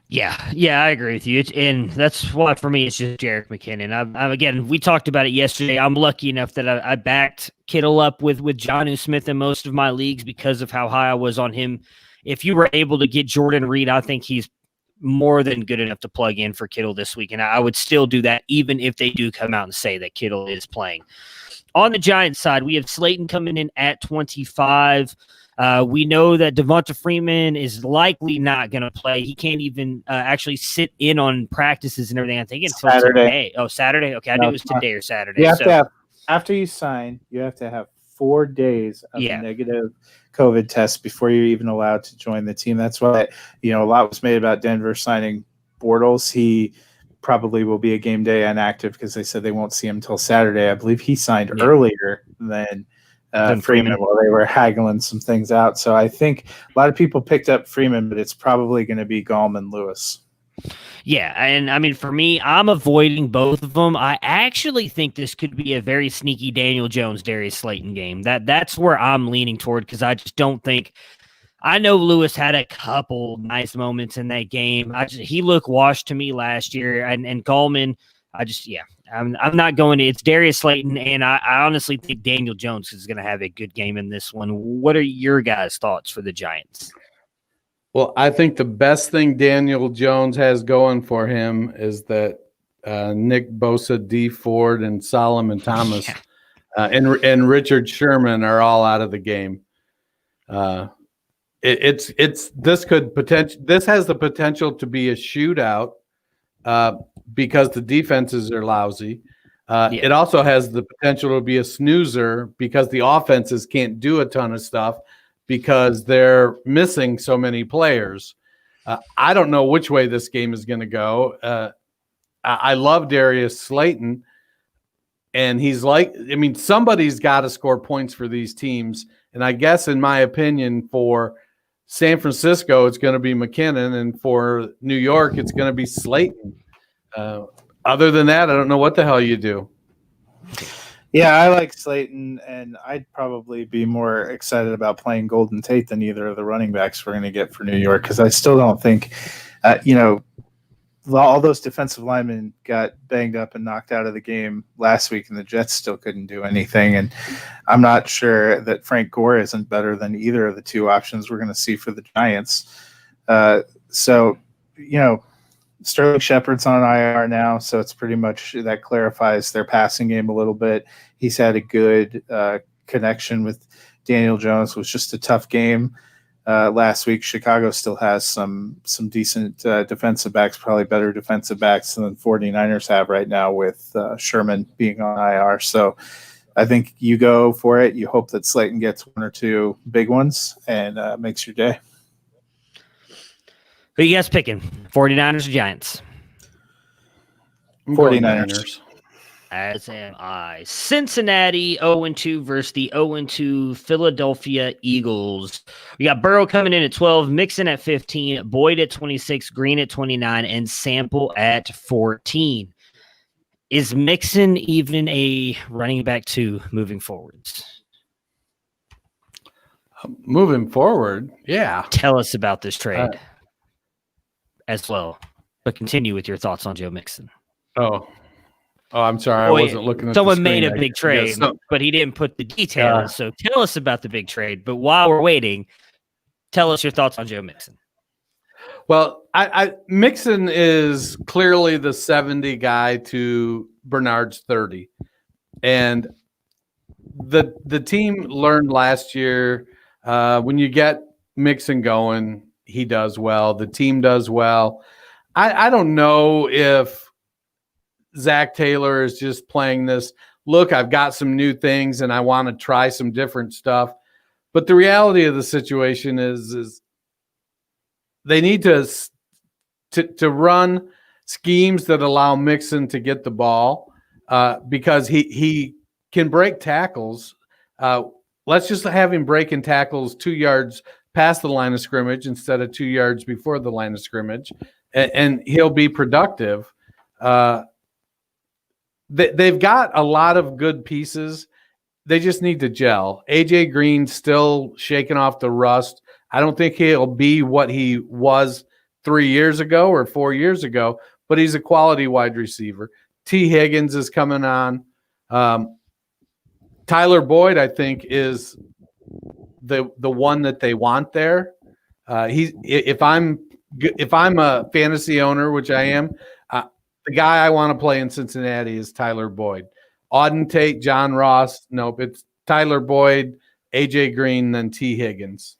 Yeah, I agree with you. And that's why for me it's just Jerick McKinnon. Again, we talked about it yesterday. I'm lucky enough that I backed Kittle up with Jonnu Smith in most of my leagues because of how high I was on him. If you were able to get Jordan Reed, I think he's more than good enough to plug in for Kittle this week. And I would still do that even if they do come out and say that Kittle is playing. On the Giants side, we have Slayton coming in at 25. We know that Devonta Freeman is likely not going to play. He can't even actually sit in on practices and everything. I think until Saturday. today. Oh, Saturday? Okay, I knew it was today or Saturday. You have to have, after you sign, you have to have 4 days of a negative COVID test before you're even allowed to join the team. That's why, a lot was made about Denver signing Bortles. He probably will be a game day inactive because they said they won't see him until Saturday. I believe he signed earlier than Freeman while they were haggling some things out. So I think a lot of people picked up Freeman, but it's probably going to be Gallman Lewis. Yeah, and I mean, for me, I'm avoiding both of them. I actually think this could be a very sneaky Daniel Jones, Darius Slayton game. That's where I'm leaning toward because I just don't think – I know Lewis had a couple nice moments in that game. He looked washed to me last year, and Gallman, I'm not going to. It's Darius Slayton, and I honestly think Daniel Jones is going to have a good game in this one. What are your guys' thoughts for the Giants? Well, I think the best thing Daniel Jones has going for him is that Nick Bosa, D Ford, and Solomon Thomas and Richard Sherman are all out of the game. This has the potential to be a shootout because the defenses are lousy. It also has the potential to be a snoozer because the offenses can't do a ton of stuff because they're missing so many players. I don't know which way this game is going to go. I love Darius Slayton, and somebody's got to score points for these teams. And I guess, in my opinion, for San Francisco, it's going to be McKinnon, and for New York, it's going to be Slayton. Other than that, I don't know what the hell you do. Yeah, I like Slayton, and I'd probably be more excited about playing Golden Tate than either of the running backs we're going to get for New York because I still don't think, all those defensive linemen got banged up and knocked out of the game last week, and the Jets still couldn't do anything. And I'm not sure that Frank Gore isn't better than either of the two options we're going to see for the Giants. Sterling Shepard's on IR now, so it's pretty much that clarifies their passing game a little bit. He's had a good connection with Daniel Jones. It was just a tough game last week. Chicago still has some decent defensive backs, probably better defensive backs than the 49ers have right now with Sherman being on IR. So I think you go for it. You hope that Slayton gets 1 or 2 big ones and makes your day. Who you guys picking? 49ers or Giants? 49ers. As am I. Cincinnati 0-2 versus the 0-2 Philadelphia Eagles. We got Burrow coming in at 12, Mixon at 15, Boyd at 26, Green at 29, and Sample at 14. Is Mixon even a running back 2 moving forwards? Moving forward, yeah. Tell us about this trade as well. But continue with your thoughts on Joe Mixon. Oh, I'm sorry. I wasn't looking at someone the screen. made a big trade, but he didn't put the details. So tell us about the big trade. But while we're waiting, tell us your thoughts on Joe Mixon. Well, Mixon is clearly the 70 guy to Bernard's 30. And the team learned last year when you get Mixon going, he does well. The team does well. I don't know if Zach Taylor is just playing this, look, I've got some new things and I want to try some different stuff. But the reality of the situation is they need to run schemes that allow Mixon to get the ball because he can break tackles. Let's just have him breaking tackles 2 yards past the line of scrimmage instead of 2 yards before the line of scrimmage, and he'll be productive. They've got a lot of good pieces, they just need to gel. AJ Green still shaking off the rust. I don't think he'll be what he was 3 years ago or 4 years ago, but he's a quality wide receiver. T. Higgins is coming on. Tyler Boyd, I think, is the one that they want there. If I'm a fantasy owner, which I am, the guy I want to play in Cincinnati is Tyler Boyd. Auden Tate, John Ross. Nope, it's Tyler Boyd, AJ Green, then T. Higgins.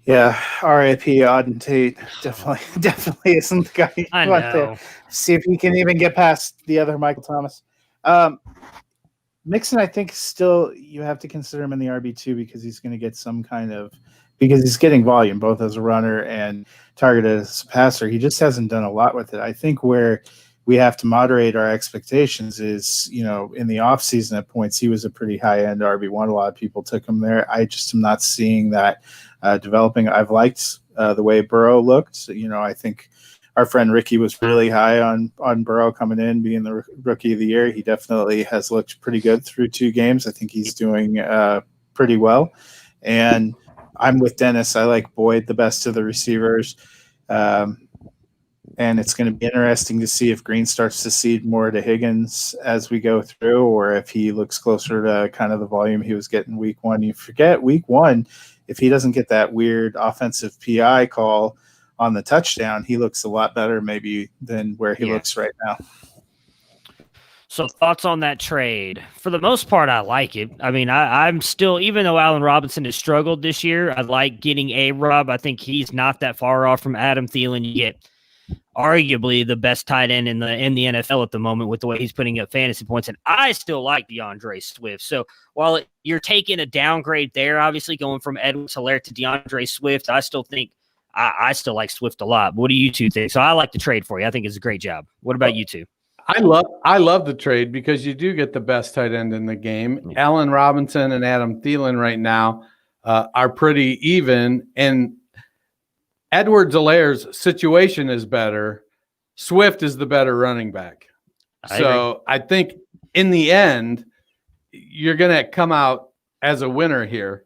Yeah, R.I.P. Auden Tate definitely isn't the guy you I want know. to see if he can even get past the other Michael Thomas. Mixon, I think, still you have to consider him in the RB2 because he's going to get because he's getting volume both as a runner and targeted as a passer. He just hasn't done a lot with it. I think where we have to moderate our expectations is, in the offseason at points, he was a pretty high-end RB1. A lot of people took him there. I just am not seeing that developing. I've liked the way Burrow looked. I think our friend Ricky was really high on Burrow coming in, being the rookie of the year. He definitely has looked pretty good through 2 games. I think he's doing pretty well. And I'm with Dennis. I like Boyd the best of the receivers. And it's going to be interesting to see if Green starts to cede more to Higgins as we go through, or if he looks closer to kind of the volume he was getting week 1. You forget week 1, if he doesn't get that weird offensive PI call on the touchdown, he looks a lot better maybe than where he looks right now. So thoughts on that trade? For the most part, I like it. I mean, I'm still, even though Allen Robinson has struggled this year, I like getting A-Rob. I think he's not that far off from Adam Thielen. You get arguably the best tight end in the NFL at the moment with the way he's putting up fantasy points. And I still like DeAndre Swift. So while you're taking a downgrade there, obviously going from Edwards-Helaire to DeAndre Swift, I still think I still like Swift a lot. What do you two think? So I like the trade for you. I think it's a great job. What about you two? I love the trade because you do get the best tight end in the game. Yeah. Allen Robinson and Adam Thielen right now are pretty even, and Edwards-Helaire's situation is better. Swift is the better running back. I think in the end, you're going to come out as a winner here.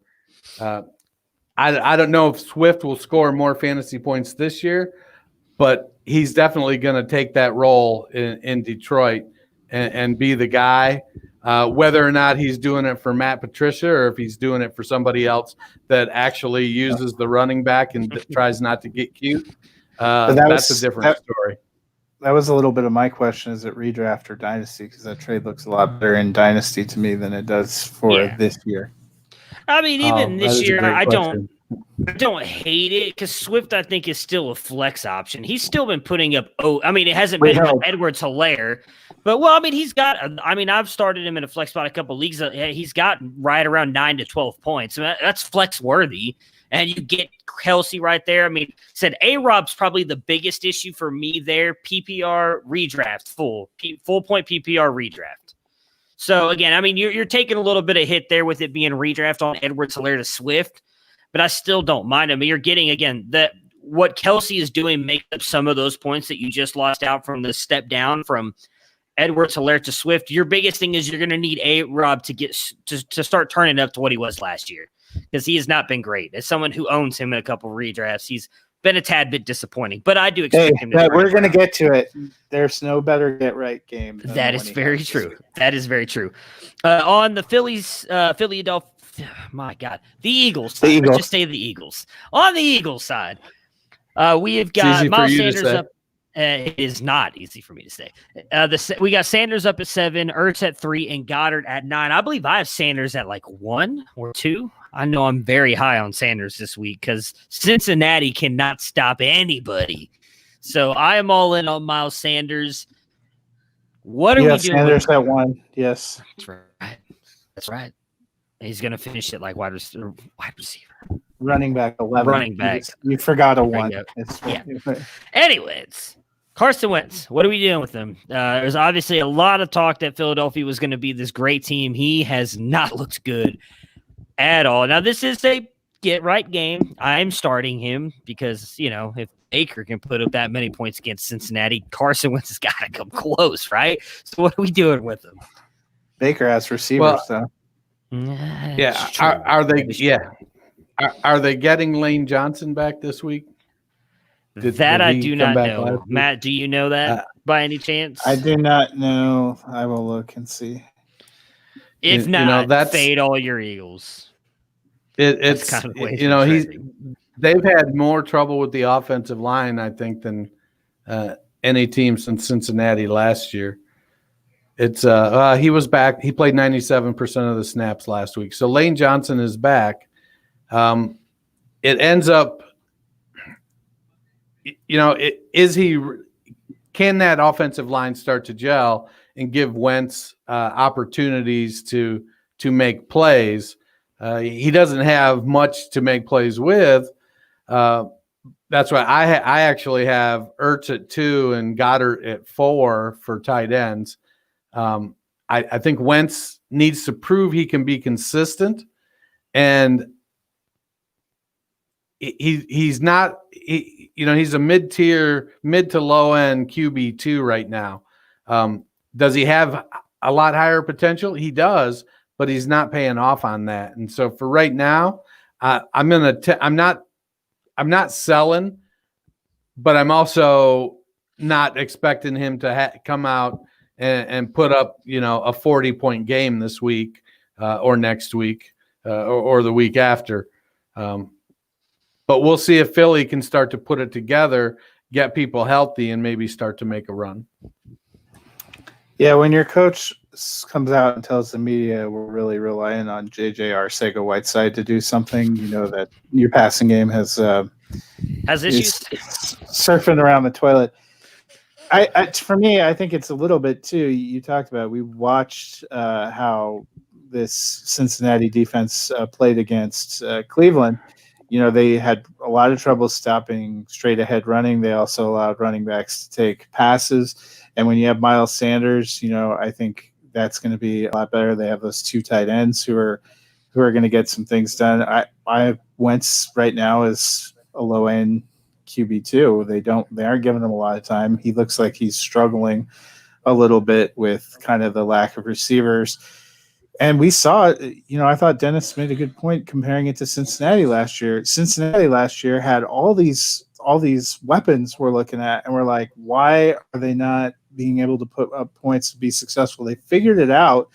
I don't know if Swift will score more fantasy points this year, but he's definitely going to take that role in Detroit and be the guy. Whether or not he's doing it for Matt Patricia or if he's doing it for somebody else that actually uses the running back and tries not to get cute, that's a different story. That was a little bit of my question. Is it redraft or dynasty? Because that trade looks a lot better in dynasty to me than it does for this year. I mean, even this year, I don't hate it because Swift, I think, is still a flex option. He's still been putting up. It hasn't been Edwards-Helaire, but I've started him in a flex spot a couple leagues. He's got right around 9 to 12 points. So that's flex worthy, and you get Kelsey right there. I mean, said A-Rob's probably the biggest issue for me there. PPR redraft, full point PPR redraft. So again, I mean, you're taking a little bit of hit there with it being redraft on Edwards-Helaire to Swift, but I still don't mind. I mean, you're getting, again, what Kelsey is doing makes up some of those points that you just lost out from the step down from Edwards-Helaire to Swift. Your biggest thing is you're going to need A-Rob to get to start turning up to what he was last year because he has not been great. As someone who owns him in a couple of redrafts, he's been a tad bit disappointing, but I do expect him to. We're going to get to it. There's no better get right game. That is very true. That is very true. On the Philadelphia, my God, the Eagles side. Let's just say the Eagles. On the Eagles side, we have got Miles Sanders up. It is not easy for me to say. We got Sanders up at 7, Ertz at 3, and Goddard at 9. I believe I have Sanders at like 1 or 2. I know I'm very high on Sanders this week because Cincinnati cannot stop anybody. So I am all in on Miles Sanders. What are we doing? Sanders at 1. Yes. That's right. He's going to finish it like wide receiver. Running back 11. Running back. You forgot a 1. Anyways, Carson Wentz, what are we doing with him? There's obviously a lot of talk that Philadelphia was going to be this great team. He has not looked good at all. Now, this is a get-right game. I'm starting him because, if Baker can put up that many points against Cincinnati, Carson Wentz has got to come close, right? So what are we doing with him? Baker has receivers, though. Yeah, are they? Yeah, are they getting Lane Johnson back this week? Did I do not know. Matt, do you know that by any chance? I do not know. I will look and see. If not, fade all your Eagles. It's kind of they've had more trouble with the offensive line, I think, than any team since Cincinnati last year. It's he was back. He played 97% of the snaps last week. So Lane Johnson is back. It ends up, can that offensive line start to gel and give Wentz opportunities to make plays? He doesn't have much to make plays with. That's why I actually have Ertz at 2 and Goddard at 4 for tight ends. I think Wentz needs to prove he can be consistent, and he's not. He's a mid to low end QB2 right now. Does he have a lot higher potential? He does, but he's not paying off on that. And so for right now, I'm not selling, but I'm also not expecting him to come out and put up, a 40-point game this week or next week or the week after. But we'll see if Philly can start to put it together, get people healthy, and maybe start to make a run. Yeah, when your coach comes out and tells the media we're really relying on J.J. Arcega-Whiteside to do something, that your passing game has issues surfing around the toilet. For me, I think it's a little bit too. You talked about we watched how this Cincinnati defense played against Cleveland. They had a lot of trouble stopping straight ahead running. They also allowed running backs to take passes. And when you have Miles Sanders, I think that's going to be a lot better. They have those 2 tight ends who are going to get some things done. I Wentz right now is a low end QB2. They aren't giving him a lot of time. He looks like he's struggling a little bit with kind of the lack of receivers. And we saw, I thought Dennis made a good point comparing it to Cincinnati last year. Cincinnati last year had all these weapons we're looking at, and we're like, why are they not being able to put up points to be successful? They figured it out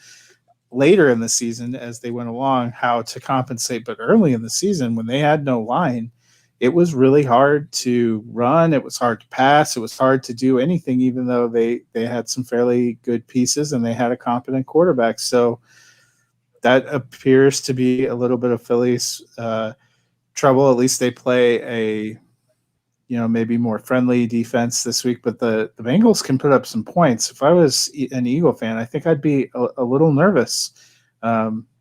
later in the season as they went along how to compensate, but early in the season when they had no line, it was really hard to run. It was hard to pass. It was hard to do anything, even though they had some fairly good pieces and they had a competent quarterback. So that appears to be a little bit of Philly's trouble. At least they play a, maybe more friendly defense this week, but the Bengals can put up some points. If I was an Eagle fan, I think I'd be a little nervous.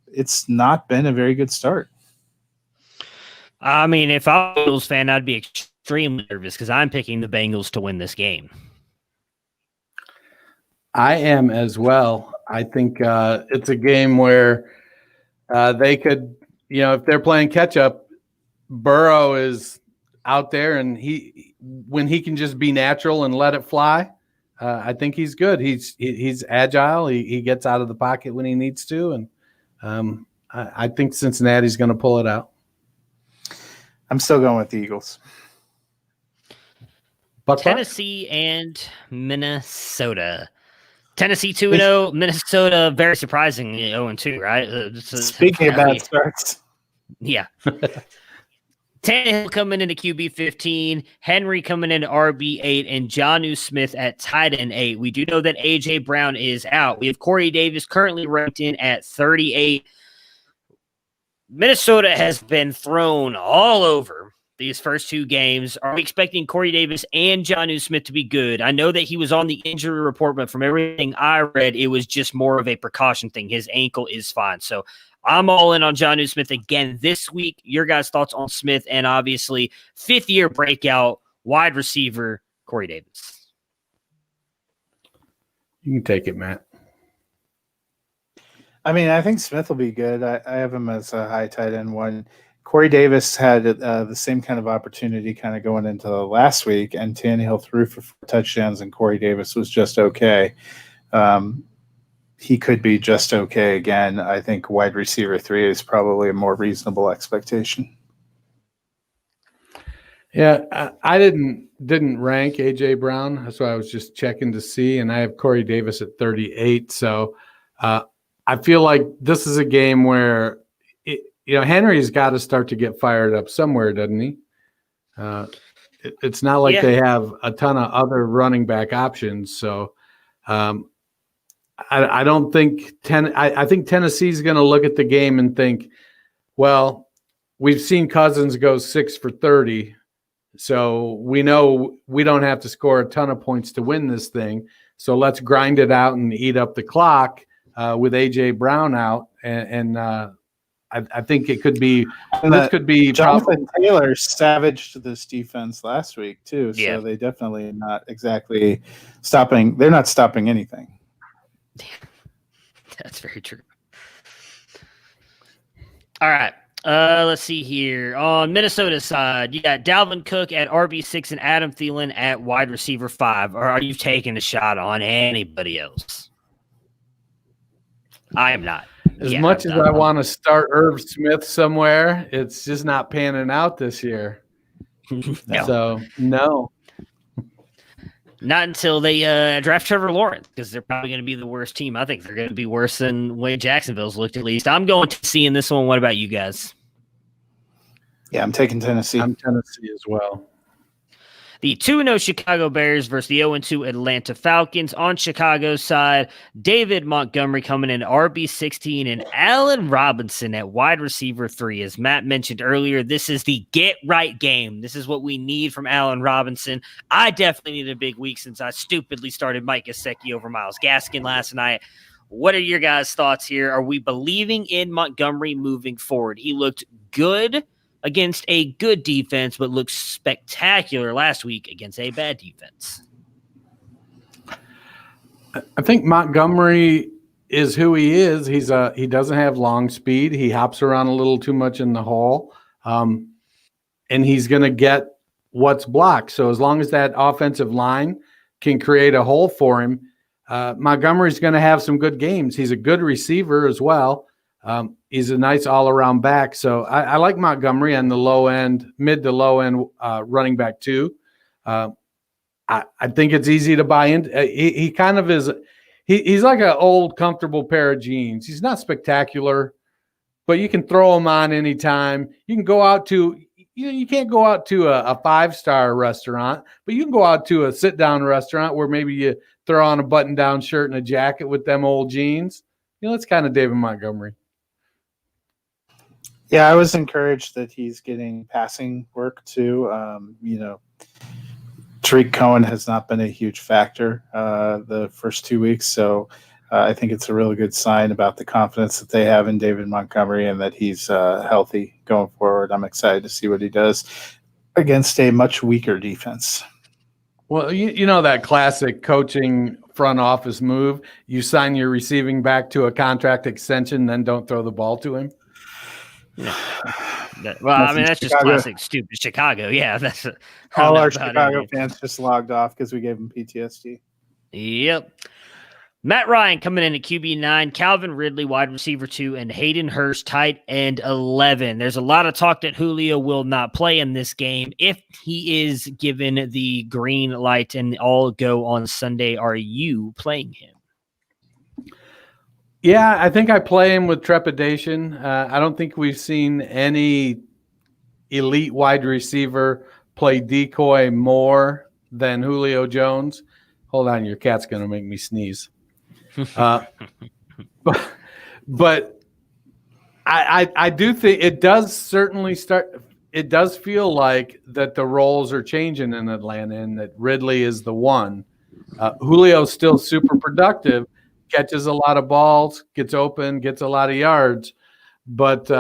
It's not been a very good start. I mean, if I was a Bengals fan, I'd be extremely nervous because I'm picking the Bengals to win this game. I am as well. I think it's a game where they could, if they're playing catch up, Burrow is out there and when he can just be natural and let it fly, I think he's good. He's agile. He gets out of the pocket when he needs to. And I think Cincinnati's going to pull it out. I'm still going with the Eagles. Tennessee and Minnesota. Tennessee 2-0, Minnesota very surprisingly 0-2, right? Speaking of bad starts. Yeah. Tannehill coming into QB 15, Henry coming into RB 8, and Jonnu Smith at tight end 8. We do know that A.J. Brown is out. We have Corey Davis currently ranked in at 38. Minnesota has been thrown all over these first 2 games. Are we expecting Corey Davis and Jonnu Smith to be good? I know that he was on the injury report, but from everything I read, it was just more of a precaution thing. His ankle is fine. So I'm all in on Jonnu Smith again this week. Your guys' thoughts on Smith and obviously 5th-year breakout wide receiver Corey Davis. You can take it, Matt. I mean, I think Smith will be good. I have him as a high tight end 1. Corey Davis had the same kind of opportunity kind of going into the last week, and Tannehill threw for 4 touchdowns, and Corey Davis was just okay. he could be just okay again. I think wide receiver 3 is probably a more reasonable expectation. Yeah, I didn't rank AJ Brown. That's why I was just checking to see, and I have Corey Davis at 38. So I feel like this is a game where Henry's got to start to get fired up somewhere, doesn't he? It's not like they have a ton of other running back options. So I don't think I think Tennessee's going to look at the game and think, well, we've seen Cousins go 6 for 30. So we know we don't have to score a ton of points to win this thing. So let's grind it out and eat up the clock with AJ Brown out. And I think it could be this could be Jonathan Taylor savaged this defense last week too. So they definitely not exactly stopping. They're not stopping anything. That's very true. All right. Let's see here. On Minnesota's side, you got Dalvin Cook at RB6 and Adam Thielen at wide receiver 5. Or are you taking a shot on anybody else? I am not. As much as I want to start Irv Smith somewhere, it's just not panning out this year. No. So, no. Not until they draft Trevor Lawrence, because they're probably going to be the worst team. I think they're going to be worse than way Jacksonville's looked, at least. I'm going to see in this one. What about you guys? Yeah, I'm taking Tennessee. I'm Tennessee as well. The 2-0 Chicago Bears versus the 0-2 Atlanta Falcons. On Chicago's side, David Montgomery coming in RB16 and Allen Robinson at wide receiver 3. As Matt mentioned earlier, this is the get-right game. This is what we need from Allen Robinson. I definitely need a big week since I stupidly started Mike Gesicki over Myles Gaskin last night. What are your guys' thoughts here? Are we believing in Montgomery moving forward? He looked good against a good defense, but looked spectacular last week against a bad defense. I think Montgomery is who he is. He doesn't have long speed. He hops around a little too much in the hole, and he's going to get what's blocked. So as long as that offensive line can create a hole for him, Montgomery's going to have some good games. He's a good receiver as well. He's a nice all-around back. So I like Montgomery on the low end, mid to low end running back too. I think it's easy to buy into. He kind of is. He's like an old, comfortable pair of jeans. He's not spectacular, but you can throw him on anytime. You can go out to, you can't go out to a 5-star restaurant, but you can go out to a sit-down restaurant where maybe you throw on a button-down shirt and a jacket with them old jeans. It's kind of David Montgomery. Yeah, I was encouraged that he's getting passing work too. Tariq Cohen has not been a huge factor the first 2 weeks, so I think it's a really good sign about the confidence that they have in David Montgomery and that he's healthy going forward. I'm excited to see what he does against a much weaker defense. Well, you know that classic coaching front office move. You sign your receiving back to a contract extension, then don't throw the ball to him. Yeah. That's just classic stupid Chicago. Yeah, that's all our Chicago fans just logged off because we gave them PTSD. Yep. Matt Ryan coming in at QB9, Calvin Ridley wide receiver 2, and Hayden Hurst tight end 11. There's a lot of talk that Julio will not play in this game. If he is given the green light and all go on Sunday, are you playing him? Yeah, I think I play him with trepidation. I don't think we've seen any elite wide receiver play decoy more than Julio Jones. Hold on, your cat's going to make me sneeze. But I do think it does certainly start. It does feel like that the roles are changing in Atlanta and that Ridley is the one. Julio's still super productive, catches a lot of balls, gets open, gets a lot of yards. But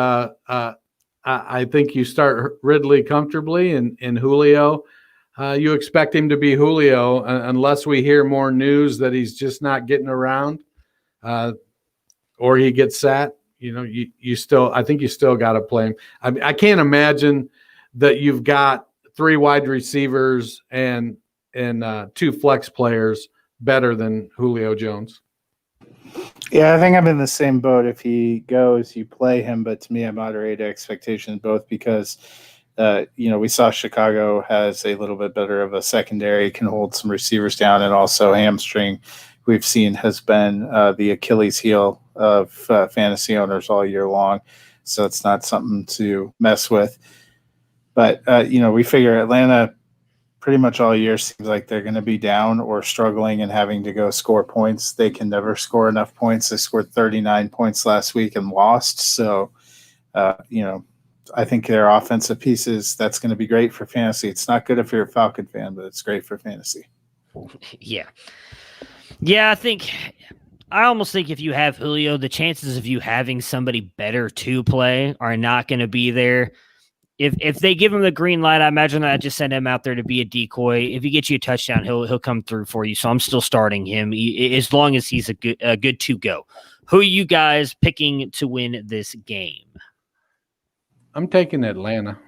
I think you start Ridley comfortably and Julio. You expect him to be Julio unless we hear more news that he's just not getting around or he gets sat. I think you still got to play him. I can't imagine that you've got 3 wide receivers and 2 flex players better than Julio Jones. Yeah, I think I'm in the same boat. If he goes, you play him, but to me, I moderate expectations both because, we saw Chicago has a little bit better of a secondary, can hold some receivers down, and also hamstring we've seen has been the Achilles heel of fantasy owners all year long. So it's not something to mess with. But, we figure Atlanta pretty much all year seems like they're going to be down or struggling and having to go score points. They can never score enough points. They scored 39 points last week and lost. So, I think their offensive pieces, that's going to be great for fantasy. It's not good if you're a Falcon fan, but it's great for fantasy. Yeah. Yeah, I almost think if you have Julio, the chances of you having somebody better to play are not going to be there. If they give him the green light, I imagine that I just send him out there to be a decoy. If he gets you a touchdown, he'll come through for you. So I'm still starting him as long as he's a good to go. Who are you guys picking to win this game? I'm taking Atlanta.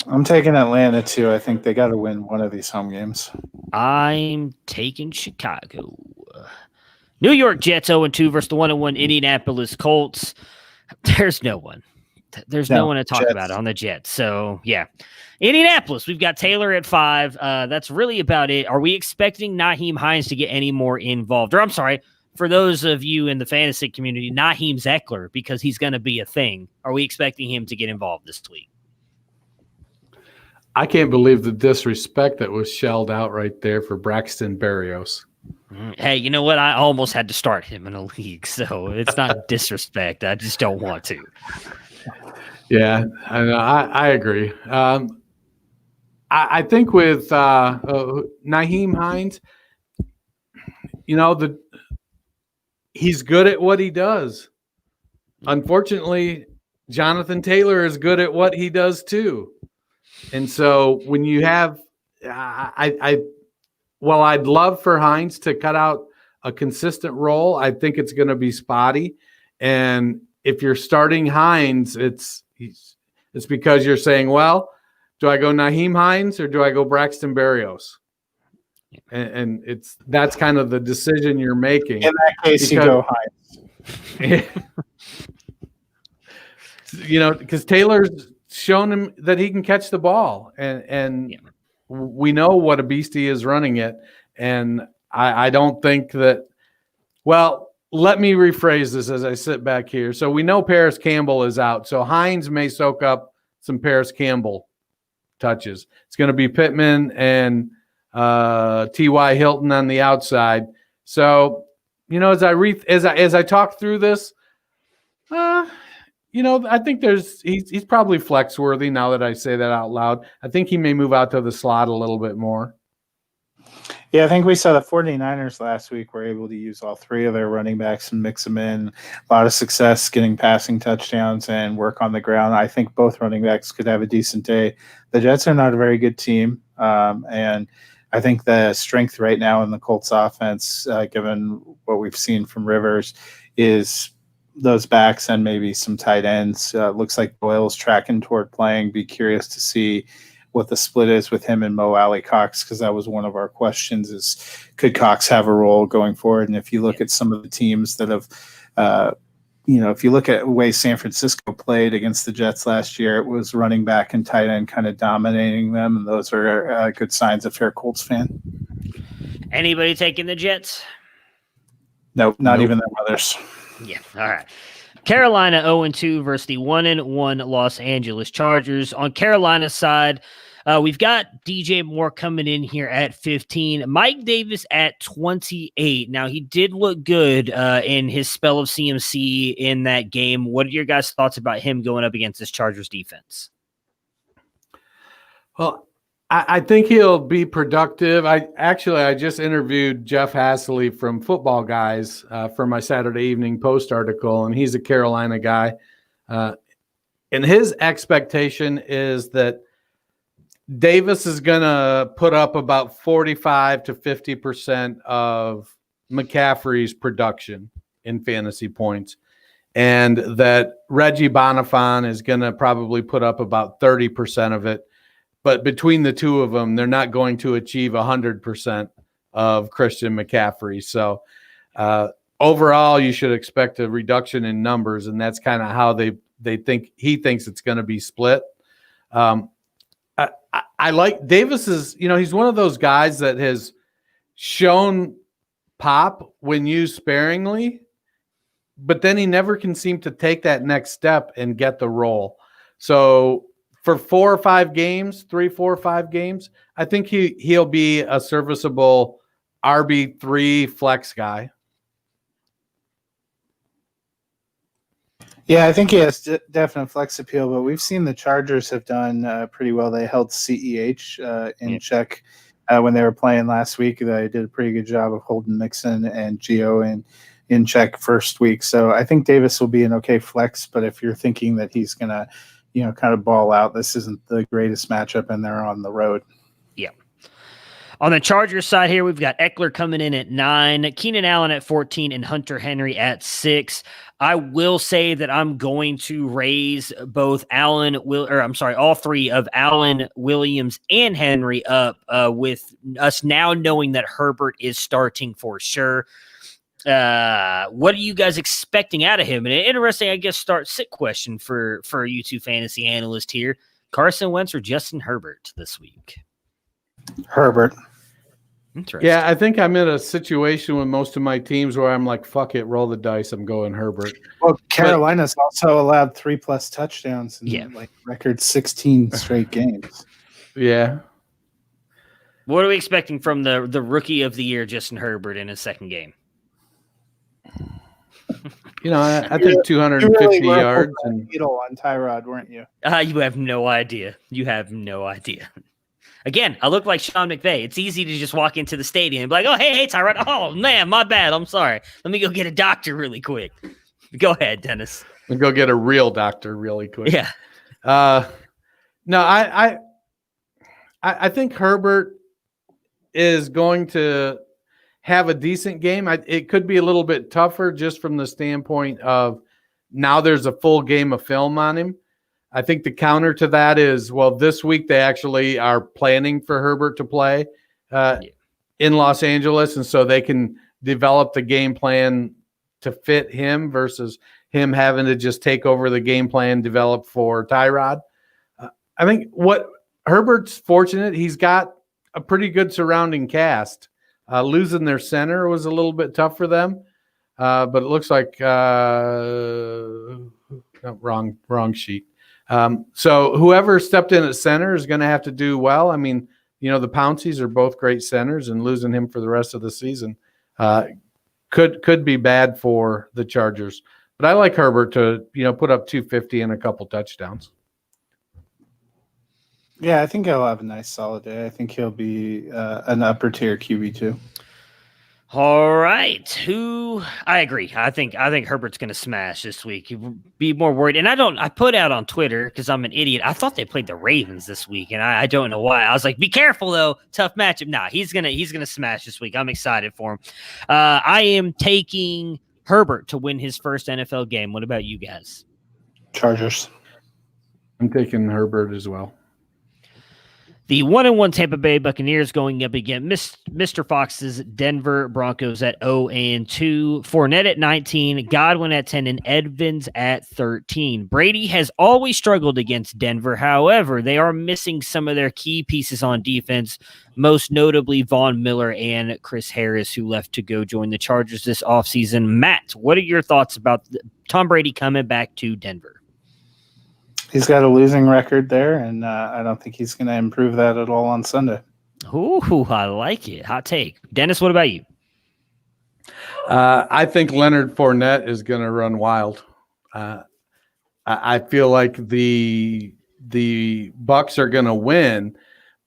I'm taking Atlanta too. I think they got to win one of these home games. I'm taking Chicago. New York Jets 0-2 versus the 1-1 Indianapolis Colts. There's no one. There's no one to talk about on the Jets. So, yeah. Indianapolis, we've got Taylor at 5. That's really about it. Are we expecting Nyheim Hines to get any more involved? Or I'm sorry, for those of you in the fantasy community, Naheem Zeckler, because he's going to be a thing. Are we expecting him to get involved this week? I can't believe the disrespect that was shelled out right there for Braxton Berrios. Hey, you know what? I almost had to start him in a league, so it's not disrespect. I just don't want to. Yeah, I agree. I think with Nyheim Hines, he's good at what he does. Unfortunately, Jonathan Taylor is good at what he does too. And so when you have, I'd love for Hines to cut out a consistent role. I think it's going to be spotty. And if you're starting Hines, it's because you're saying, well, do I go Nyheim Hines or do I go Braxton Berrios? And that's kind of the decision you're making. In that case, you go Hines. Because Taylor's shown him that he can catch the ball, and we know what a beast he is running it. And I don't think that. Well, let me rephrase this as I sit back here. So we know Paris Campbell is out, so Hines may soak up some Paris Campbell touches. It's going to be Pittman and T.Y. Hilton on the outside. So, as I talk through this, I think he's probably flex worthy now that I say that out loud. I think he may move out to the slot a little bit more. Yeah, I think we saw the 49ers last week were able to use all three of their running backs and mix them in. A lot of success getting passing touchdowns and work on the ground. I think both running backs could have a decent day. The Jets are not a very good team, and I think the strength right now in the Colts offense, given what we've seen from Rivers, is those backs and maybe some tight ends. Looks like Doyle's tracking toward playing. Be curious to see what the split is with him and Mo Alley Cox, because that was one of our questions is, could Cox have a role going forward? And if you look at some of the teams that have, if you look at the way San Francisco played against the Jets last year, it was running back and tight end kind of dominating them. And those are good signs if you're a Colts fan. Anybody taking the Jets? Nope, not even their mothers. Yeah, all right. Carolina 0-2 versus the 1-1 Los Angeles Chargers. On Carolina's side, we've got DJ Moore coming in here at 15. Mike Davis at 28. Now, he did look good in his spell of CMC in that game. What are your guys' thoughts about him going up against this Chargers defense? Well, I think he'll be productive. I just interviewed Jeff Hasseley from Football Guys for my Saturday Evening Post article, and he's a Carolina guy. And his expectation is that Davis is going to put up about 45 to 50% of McCaffrey's production in fantasy points, and that Reggie Bonifant is going to probably put up about 30% of it. But between the two of them, they're not going to achieve 100% of Christian McCaffrey. So overall, you should expect a reduction in numbers, and that's kind of how he thinks it's going to be split. I like Davis's, he's one of those guys that has shown pop when used sparingly, but then he never can seem to take that next step and get the role. So for 4 or 5 games, 3, 4 or 5 games, I think he'll be a serviceable RB3 flex guy. Yeah, I think he has definite flex appeal, but we've seen the Chargers have done pretty well. They held CEH in check when they were playing last week. They did a pretty good job of holding Mixon and Gio in check first week. So I think Davis will be an okay flex, but if you're thinking that he's going to, kind of ball out, this isn't the greatest matchup, and they're on the road. Yeah. On the Chargers side here, we've got Eckler coming in at 9, Keenan Allen at 14, and Hunter Henry at 6. I will say that I'm going to raise all 3 of Allen, Williams, and Henry up with us now knowing that Herbert is starting for sure. What are you guys expecting out of him? And an interesting, I guess, sit question for you two fantasy analysts here. Carson Wentz or Justin Herbert this week? Herbert. Interesting. Yeah, I think I'm in a situation with most of my teams where I'm like, fuck it, roll the dice. I'm going Herbert. Well, Carolina's also allowed 3+ touchdowns in record 16 straight games. Yeah. What are we expecting from the rookie of the year, Justin Herbert, in his second game? I think 250 really yards and needle on Tyrod, weren't you? You have no idea. Again, I look like Sean McVay. It's easy to just walk into the stadium and be like, oh, hey, Tyrod. Oh, man, my bad. I'm sorry. Let me go get a doctor really quick. Go ahead, Dennis. and go get a real doctor really quick. Yeah. No, I think Herbert is going to have a decent game. It could be a little bit tougher just from the standpoint of now there's a full game of film on him. I think the counter to that is, well, this week they actually are planning for Herbert to play in Los Angeles, and so they can develop the game plan to fit him versus him having to just take over the game plan developed for Tyrod. I think what Herbert's fortunate, he's got a pretty good surrounding cast. Losing their center was a little bit tough for them, but it looks like wrong sheet. So whoever stepped in at center is going to have to do well. I mean, the Pounceys are both great centers, and losing him for the rest of the season could be bad for the Chargers. But I like Herbert to put up 250 and a couple touchdowns. Yeah, I think he'll have a nice solid day. I think he'll be an upper tier QB2. All right. I agree. I think Herbert's going to smash this week. You'd be more worried. And I put out on Twitter, because I'm an idiot, I thought they played the Ravens this week, and I don't know why. I was like, be careful though. Tough matchup. Nah, he's gonna smash this week. I'm excited for him. I am taking Herbert to win his first NFL game. What about you guys? Chargers. I'm taking Herbert as well. The 1-1 Tampa Bay Buccaneers going up against Mr. Fox's Denver Broncos at 0-2. Fournette at 19, Godwin at 10, and Evans at 13. Brady has always struggled against Denver. However, they are missing some of their key pieces on defense, most notably Von Miller and Chris Harris, who left to go join the Chargers this offseason. Matt, what are your thoughts about Tom Brady coming back to Denver? He's got a losing record there, and I don't think he's going to improve that at all on Sunday. Ooh, I like it. Hot take. Dennis, what about you? I think Leonard Fournette is going to run wild. I feel like the Bucs are going to win,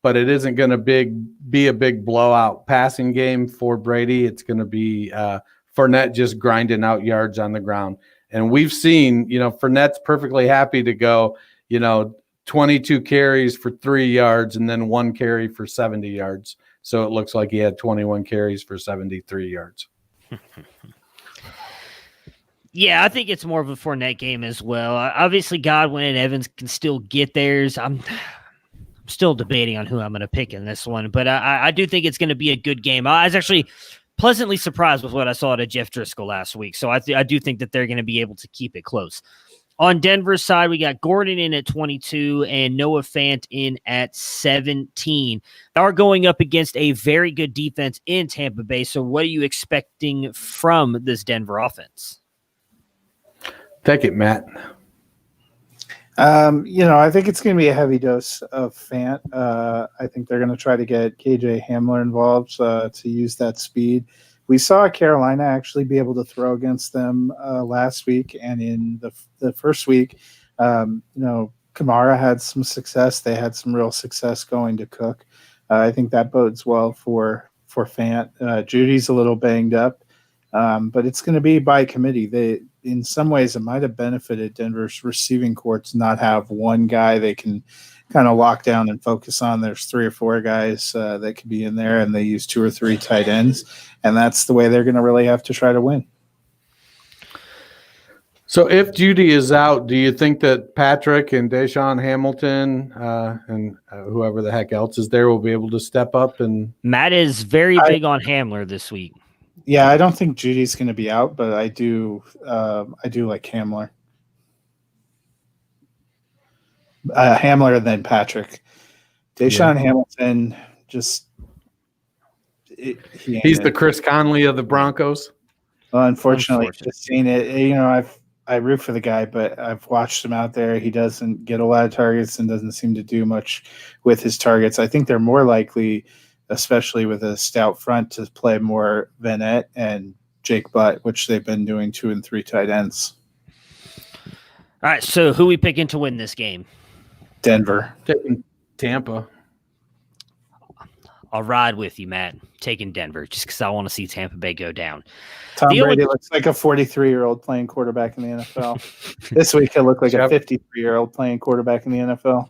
but it isn't going to be a big blowout passing game for Brady. It's going to be Fournette just grinding out yards on the ground. And we've seen, Fournette's perfectly happy to go, 22 carries for 3 yards and then 1 carry for 70 yards. So it looks like he had 21 carries for 73 yards. Yeah, I think it's more of a Fournette game as well. Obviously, Godwin and Evans can still get theirs. I'm still debating on who I'm going to pick in this one, but I do think it's going to be a good game. I was actually pleasantly surprised with what I saw out of Jeff Driscoll last week. So I do think that they're going to be able to keep it close. On Denver's side, we got Gordon in at 22 and Noah Fant in at 17. They are going up against a very good defense in Tampa Bay. So what are you expecting from this Denver offense? Take it, Matt. I think it's going to be a heavy dose of Fant. I think they're going to try to get KJ Hamler involved to use that speed. We saw Carolina actually be able to throw against them last week, and in the first week, Kamara had some success. They had some real success going to Cook. I think that bodes well for Fant. Judy's a little banged up, but it's going to be by committee. In some ways, it might have benefited Denver's receiving corps to not have one guy they can kind of lock down and focus on. There's 3 or 4 guys that could be in there, and they use 2 or 3 tight ends, and that's the way they're going to really have to try to win. So if Judy is out, do you think that Patrick and Deshaun Hamilton and whoever the heck else is there will be able to step up? And Matt is very big on Hamler this week. Yeah, I don't think Judy's going to be out, but I do like Hamler. Hamler and then Patrick. Deshaun Hamilton he's the Chris Conley of the Broncos. Well, unfortunately, just seeing it, I root for the guy, but I've watched him out there. He doesn't get a lot of targets and doesn't seem to do much with his targets. I think they're more likely, especially with a stout front, to play more Vanette and Jake Butt, which they've been doing 2 and 3 tight ends. All right, so who we picking to win this game? Denver. Taking Tampa. I'll ride with you, Matt. Taking Denver just because I want to see Tampa Bay go down. Tom Brady looks like a 43-year-old playing quarterback in the NFL. This week he'll look like a 53-year-old playing quarterback in the NFL.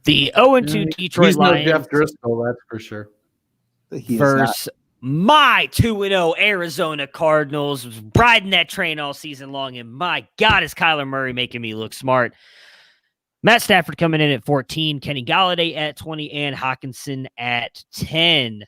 The 0-2 Detroit Lions. Jeff Driscoll, that's for sure. Versus my 2-0 Arizona Cardinals. Was riding that train all season long, and my God, is Kyler Murray making me look smart. Matt Stafford coming in at 14, Kenny Golladay at 20, and Hawkinson at 10.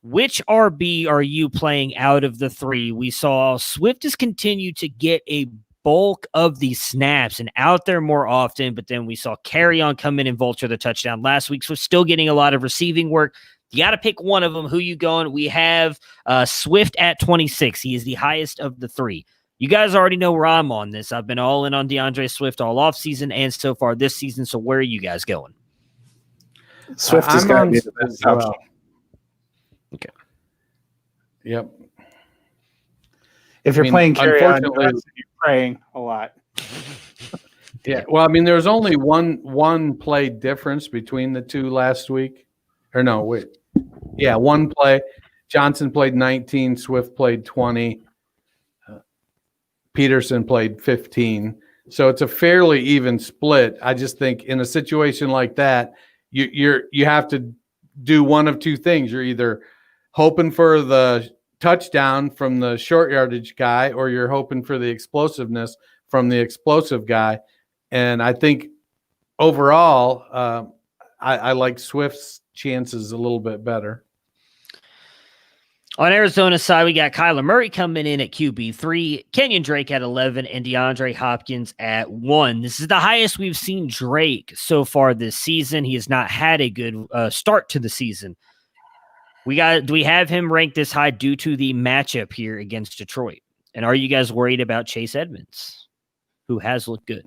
Which RB are you playing out of the 3? We saw Swift has continued to get a bulk of these snaps and out there more often, but then we saw Carrion come in and vulture the touchdown last week, so still getting a lot of receiving work. You got to pick one of them. Who you going? We have Swift at 26. He is the highest of the 3. You guys already know where I'm on this. I've been all in on DeAndre Swift all offseason and so far this season, so where are you guys going? Swift is going to be the best option. Okay. Yep. If you're playing Carrion, you're praying a lot. Yeah. Well, I mean, there's only one play difference between the 2 last week. Or no, wait. Yeah, 1 play. Johnson played 19. Swift played 20. Peterson played 15. So it's a fairly even split. I just think in a situation like that, you have to do one of 2 things. You're either hoping for the touchdown from the short yardage guy, or you're hoping for the explosiveness from the explosive guy. And I think overall, I like Swift's chances a little bit better. On Arizona's side, we got Kyler Murray coming in at QB3, Kenyon Drake at 11, and DeAndre Hopkins at 1. This is the highest we've seen Drake so far this season. He has not had a good start to the season. Do we have him ranked this high due to the matchup here against Detroit? And are you guys worried about Chase Edmonds, who has looked good?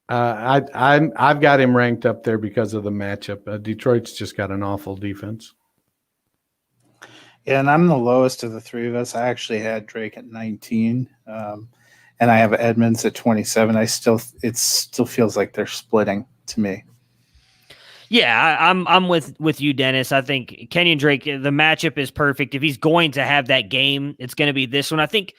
I've got him ranked up there because of the matchup. Detroit's just got an awful defense. Yeah, and I'm the lowest of the 3 of us. I actually had Drake at 19, and I have Edmonds at 27. It still feels like they're splitting to me. Yeah, I'm with you, Dennis. I think Kenyon Drake, the matchup is perfect. If he's going to have that game, it's going to be this one. I think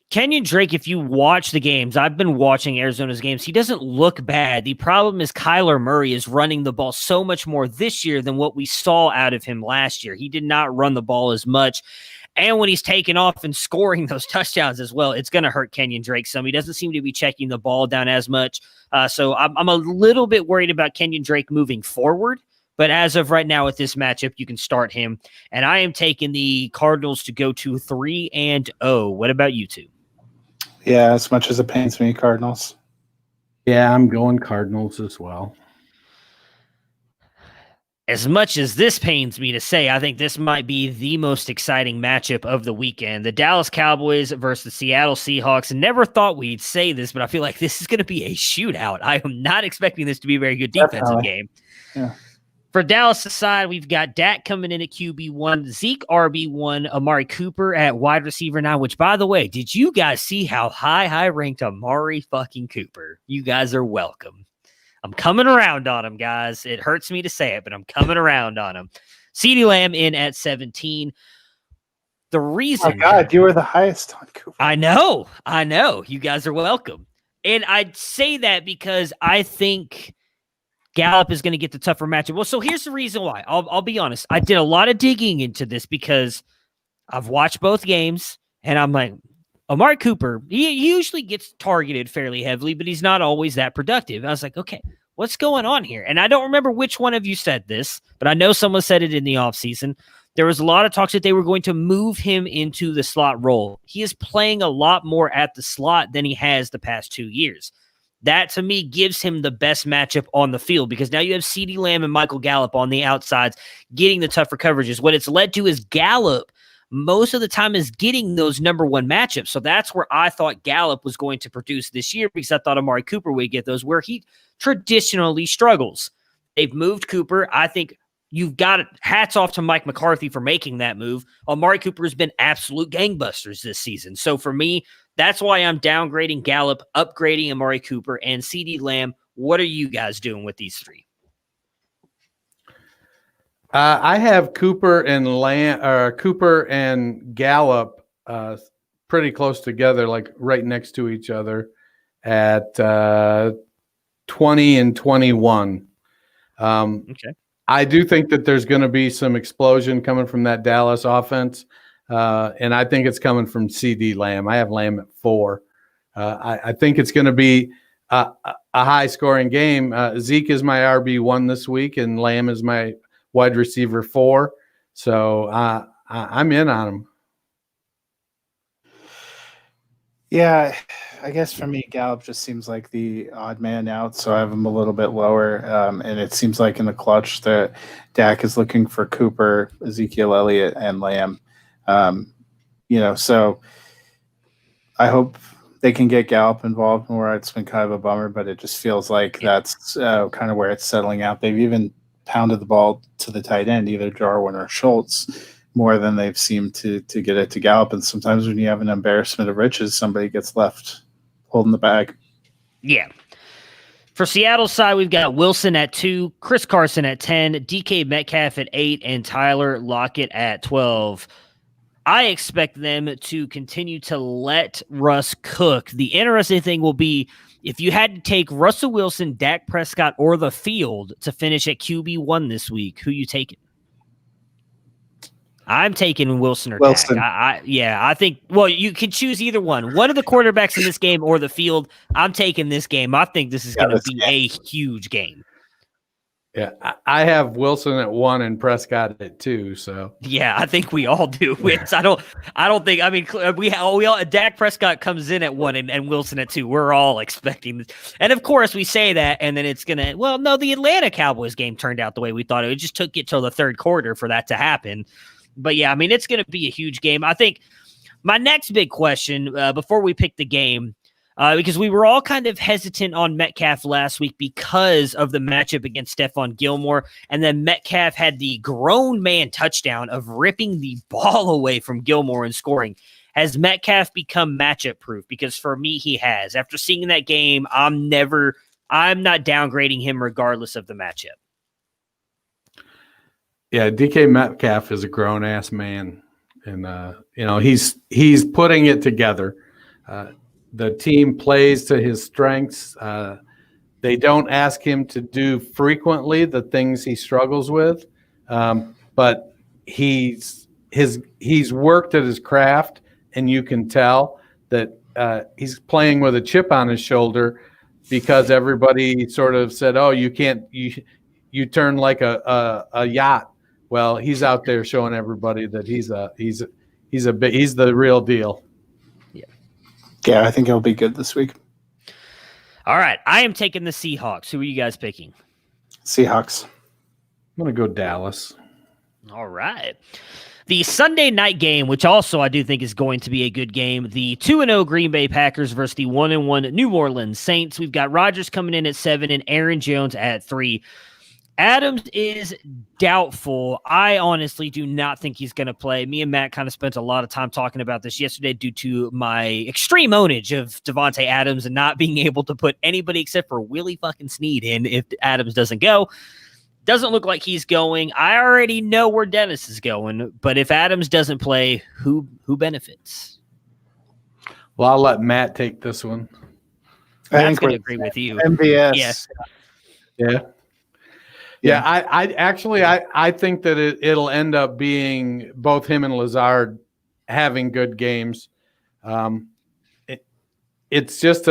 Kenyon Drake, if you watch the games, I've been watching Arizona's games, he doesn't look bad. The problem is Kyler Murray is running the ball so much more this year than what we saw out of him last year. He did not run the ball as much. And when he's taking off and scoring those touchdowns as well, it's going to hurt Kenyon Drake some. He doesn't seem to be checking the ball down as much. So I'm a little bit worried about Kenyon Drake moving forward. But as of right now with this matchup, you can start him. And I am taking the Cardinals to go to 3-0. What about you two? Yeah, as much as it pains me, Cardinals. Yeah, I'm going Cardinals as well. As much as this pains me to say, I think this might be the most exciting matchup of the weekend. The Dallas Cowboys versus the Seattle Seahawks. Never thought we'd say this, but I feel like this is going to be a shootout. I am not expecting this to be a very good defensive game. Yeah. For Dallas' side, we've got Dak coming in at QB1, Zeke RB1, Amari Cooper at wide receiver 9, which, by the way, did you guys see how high I ranked Amari fucking Cooper? You guys are welcome. I'm coming around on him, guys. It hurts me to say it, but I'm coming around on him. CeeDee Lamb in at 17. The reason... Oh, God, you were the highest on Cooper. I know. You guys are welcome. And I'd say that because I think Gallup is going to get the tougher matchup. Well, so here's the reason why. I'll be honest. I did a lot of digging into this because I've watched both games, and I'm like, Amari Cooper, he usually gets targeted fairly heavily, but he's not always that productive. I was like, okay, what's going on here? And I don't remember which one of you said this, but I know someone said it in the offseason. There was a lot of talks that they were going to move him into the slot role. He is playing a lot more at the slot than he has the past 2 years. That, to me, gives him the best matchup on the field because now you have CeeDee Lamb and Michael Gallup on the outsides getting the tougher coverages. What it's led to is Gallup most of the time is getting those number one matchups. So that's where I thought Gallup was going to produce this year because I thought Amari Cooper would get those where he traditionally struggles. They've moved Cooper. I think you've got hats off to Mike McCarthy for making that move. Amari Cooper has been absolute gangbusters this season. So for me, that's why I'm downgrading Gallup, upgrading Amari Cooper, and CeeDee Lamb. What are you guys doing with these three? I have Cooper and Gallup pretty close together, like right next to each other at 20 and 21. Okay. I do think that there's going to be some explosion coming from that Dallas offense, and I think it's coming from CeeDee Lamb. I have Lamb at 4. I think it's going to be a high-scoring game. Zeke is my RB1 this week, and Lamb is my wide receiver 4. So I'm in on him. Yeah, I guess for me, Gallup just seems like the odd man out, so I have him a little bit lower. And it seems like in the clutch that Dak is looking for Cooper, Ezekiel Elliott, and Lamb. So I hope they can get Gallup involved more. It's been kind of a bummer, but it just feels like that's kind of where it's settling out. They've even pounded the ball to the tight end, either Jarwin or Schultz, more than they've seemed to get it to Gallup. And sometimes when you have an embarrassment of riches, somebody gets left holding the bag. Yeah. For Seattle's side, we've got Wilson at 2, Chris Carson at 10, DK Metcalf at 8, and Tyler Lockett at 12. I expect them to continue to let Russ cook. The interesting thing will be if you had to take Russell Wilson, Dak Prescott, or the field to finish at QB1 this week, who you taking? I'm taking Wilson or Wilson. Dak. I think, well, you can choose either one. One of the quarterbacks in this game or the field. I'm taking this game. I think this is going to be a huge game. Yeah, I have Wilson at 1 and Prescott at 2. So yeah, I think we all do. I don't think. I mean, we all. Dak Prescott comes in at 1 and Wilson at 2. We're all expecting this, and of course we say that, and then it's gonna. Well, no, the Atlanta Cowboys game turned out the way we thought it. It just took it till the third quarter for that to happen. But yeah, I mean, it's going to be a huge game. I think my next big question before we pick the game. Because we were all kind of hesitant on Metcalf last week because of the matchup against Stephon Gilmore. And then Metcalf had the grown man touchdown of ripping the ball away from Gilmore and scoring. Has Metcalf become matchup proof? Because for me, he has. After seeing that game, I'm not downgrading him regardless of the matchup. Yeah, DK Metcalf is a grown ass man. And, he's putting it together. The team plays to his strengths. They don't ask him to do frequently the things he struggles with, but he's worked at his craft, and you can tell that he's playing with a chip on his shoulder because everybody sort of said, "Oh, you can't you turn like a yacht. Well, he's out there showing everybody that he's the real deal. Yeah, I think he'll be good this week. All right, I am taking the Seahawks. Who are you guys picking? Seahawks. I'm going to go Dallas. All right. The Sunday night game, which also I do think is going to be a good game, the 2-0 Green Bay Packers versus the 1-1 New Orleans Saints. We've got Rodgers coming in at 7 and Aaron Jones at 3. Adams is doubtful. I honestly do not think he's going to play. Me and Matt kind of spent a lot of time talking about this yesterday due to my extreme ownage of Devontae Adams and not being able to put anybody except for Willie fucking Snead in if Adams doesn't go. Doesn't look like he's going. I already know where Dennis is going, but if Adams doesn't play, who benefits? Well, I'll let Matt take this one. I'm going to agree with you. MVS. Yeah. I think that it'll end up being both him and Lazard having good games. It's just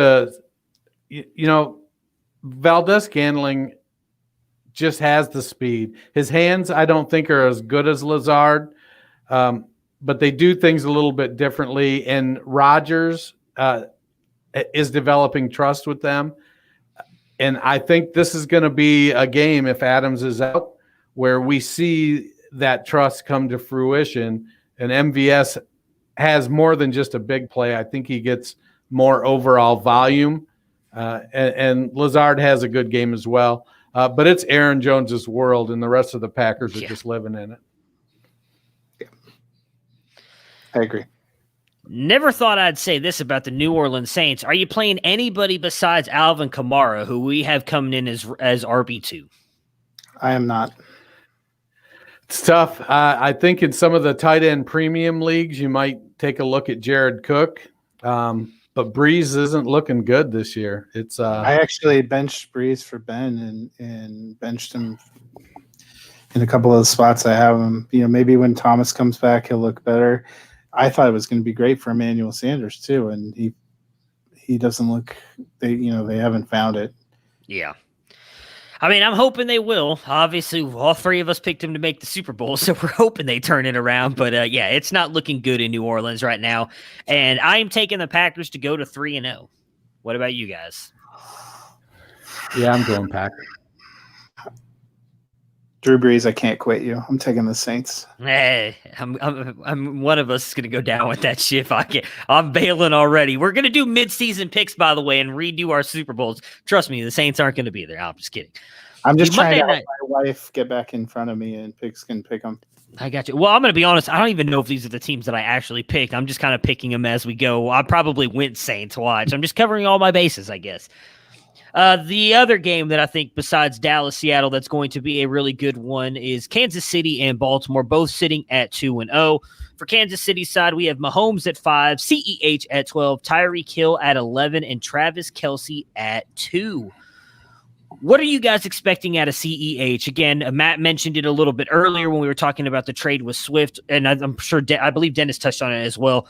Valdez-Scantling just has the speed. His hands, I don't think, are as good as Lazard, but they do things a little bit differently. And Rodgers is developing trust with them. And I think this is going to be a game, if Adams is out, where we see that trust come to fruition. And MVS has more than just a big play. I think he gets more overall volume. And Lazard has a good game as well. But it's Aaron Jones's world, and the rest of the Packers are just living in it. Yeah. I agree. Never thought I'd say this about the New Orleans Saints. Are you playing anybody besides Alvin Kamara, who we have coming in as RB2? I am not. It's tough. I think in some of the tight end premium leagues, you might take a look at Jared Cook. But Breeze isn't looking good this year. I actually benched Breeze for Ben and benched him in a couple of the spots I have him. Maybe when Thomas comes back, he'll look better. I thought it was going to be great for Emmanuel Sanders too, and he doesn't look. They haven't found it. Yeah. I mean, I'm hoping they will. Obviously, all three of us picked him to make the Super Bowl, so we're hoping they turn it around. But, it's not looking good in New Orleans right now. And I am taking the Packers to go to 3-0. What about you guys? Yeah, I'm going Packers. Drew Brees, I can't quit you. I'm taking the Saints. Hey, I'm one of us is going to go down with that shit. If I can't, I'm bailing already. We're going to do mid-season picks, by the way, and redo our Super Bowls. Trust me, the Saints aren't going to be there. I'm just kidding. I'm just trying to help my wife get back in front of me and can pick them. I got you. Well, I'm going to be honest. I don't even know if these are the teams that I actually picked. I'm just kind of picking them as we go. I probably went Saints watch. I'm just covering all my bases, I guess. The other game that I think besides Dallas-Seattle that's going to be a really good one is Kansas City and Baltimore, both sitting at 2-0. For Kansas City's side, we have Mahomes at 5, CEH at 12, Tyreek Hill at 11, and Travis Kelce at 2. What are you guys expecting out of CEH? Again, Matt mentioned it a little bit earlier when we were talking about the trade with Swift, and I'm sure I believe Dennis touched on it as well.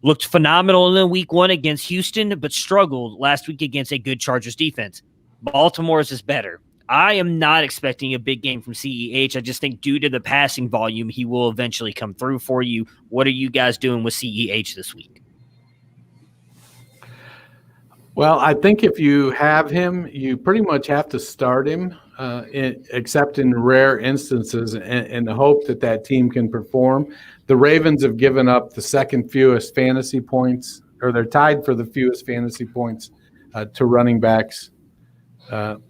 Looked phenomenal in week 1 against Houston, but struggled last week against a good Chargers defense. Baltimore's is better. I am not expecting a big game from CEH. I just think due to the passing volume, he will eventually come through for you. What are you guys doing with CEH this week? Well, I think if you have him, you pretty much have to start him, except in rare instances, and hope that team can perform. The Ravens have given up the second fewest fantasy points, or they're tied for the fewest fantasy points to running backs. And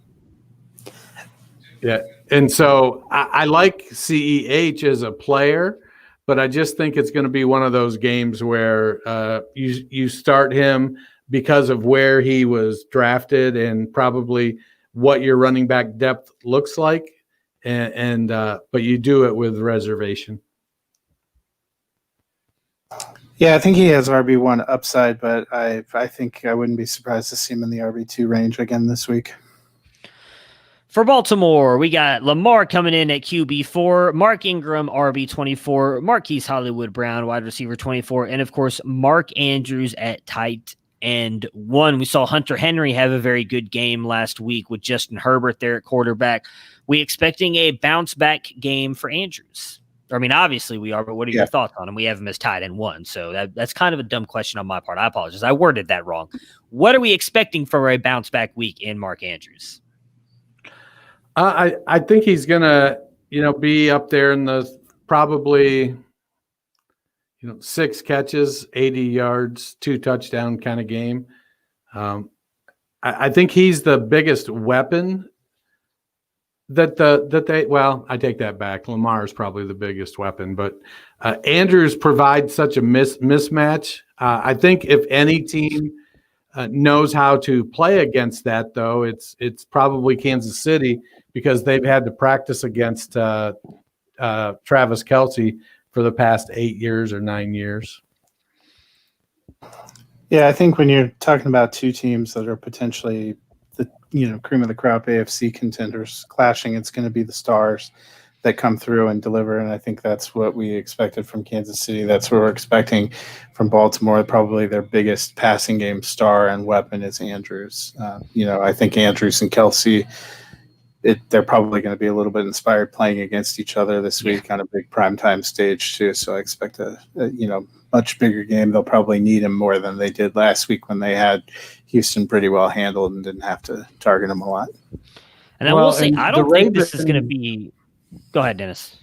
so I like CEH as a player, but I just think it's going to be one of those games where you start him because of where he was drafted and probably what your running back depth looks like, but you do it with reservation. Yeah, I think he has RB1 upside, but I think I wouldn't be surprised to see him in the RB2 range again this week. For Baltimore, we got Lamar coming in at QB4, Mark Ingram, RB24, Marquise Hollywood Brown, wide receiver 24, and, of course, Mark Andrews at tight 1-1. We saw Hunter Henry have a very good game last week with Justin Herbert there at quarterback. We expecting a bounce back game for Andrews? I mean, obviously we are, but what are your thoughts on him? We have him as tight end 1, so that's kind of a dumb question on my part. I apologize. I worded that wrong. What are we expecting for a bounce back week in Mark Andrews? I think he's gonna, be up there in the probably, 6 catches, 80 yards, 2 touchdown kind of game. I think he's the biggest weapon that they. Well, I take that back. Lamar is probably the biggest weapon, but Andrews provides such a mismatch. I think if any team knows how to play against that, though, it's probably Kansas City, because they've had to practice against Travis Kelce for the past 8 years or 9 years. Yeah, I think when you're talking about two teams that are potentially the cream of the crop AFC contenders clashing, it's going to be the stars that come through and deliver, and I think that's what we expected from Kansas City. That's what we're expecting from Baltimore. Probably their biggest passing game star and weapon is Andrews. I think Andrews and Kelce, they're probably going to be a little bit inspired playing against each other this week on a big primetime stage too. So I expect a much bigger game. They'll probably need him more than they did last week when they had Houston pretty well handled and didn't have to target him a lot. And I will say, I don't think this is going to be. Go ahead, Dennis.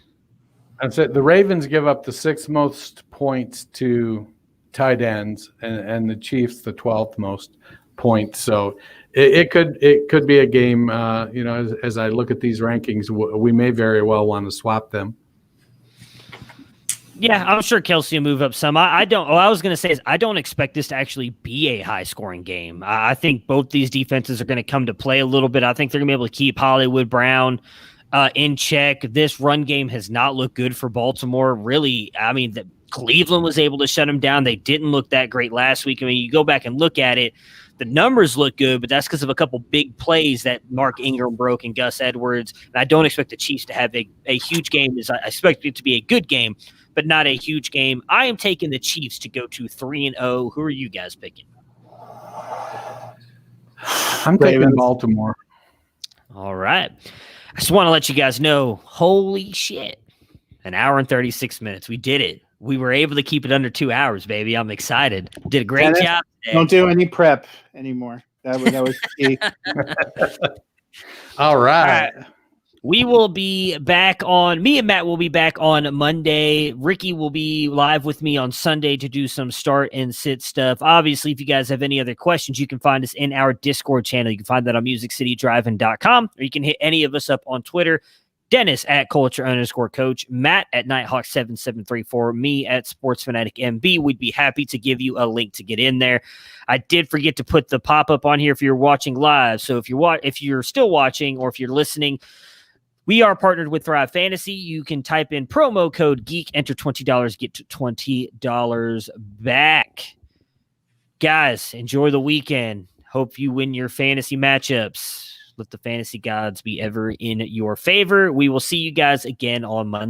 I said the Ravens give up the 6th most points to tight ends, and the Chiefs the 12th most points. So it could be a game. As I look at these rankings, we may very well want to swap them. Yeah, I'm sure Kelce will move up some. I don't. What I was going to say is I don't expect this to actually be a high-scoring game. I think both these defenses are going to come to play a little bit. I think they're going to be able to keep Hollywood Brown in check. This run game has not looked good for Baltimore. Really, I mean, Cleveland was able to shut them down. They didn't look that great last week. I mean, you go back and look at it, the numbers look good, but that's because of a couple big plays that Mark Ingram broke and Gus Edwards. And I don't expect the Chiefs to have a huge game. I expect it to be a good game, but not a huge game. I am taking the Chiefs to go to 3-0. Who are you guys picking? I'm taking Baltimore. All right. I just want to let you guys know, holy shit, 1 hour and 36 minutes. We did it. We were able to keep it under 2 hours, baby. I'm excited. Did a great job today. Don't do any prep anymore. That was key. All right. We will be back me and Matt will be back on Monday. Ricky will be live with me on Sunday to do some start and sit stuff. Obviously, if you guys have any other questions, you can find us in our Discord channel. You can find that on musiccitydriving.com, or you can hit any of us up on Twitter. Dennis at culture_coach, Matt at Nighthawk7734, me at SportsFanaticMB. We'd be happy to give you a link to get in there. I did forget to put the pop-up on here if you're watching live. So if you're still watching or if you're listening, we are partnered with Thrive Fantasy. You can type in promo code GEEK, enter $20, get $20 back. Guys, enjoy the weekend. Hope you win your fantasy matchups. Let the fantasy gods be ever in your favor. We will see you guys again on Monday.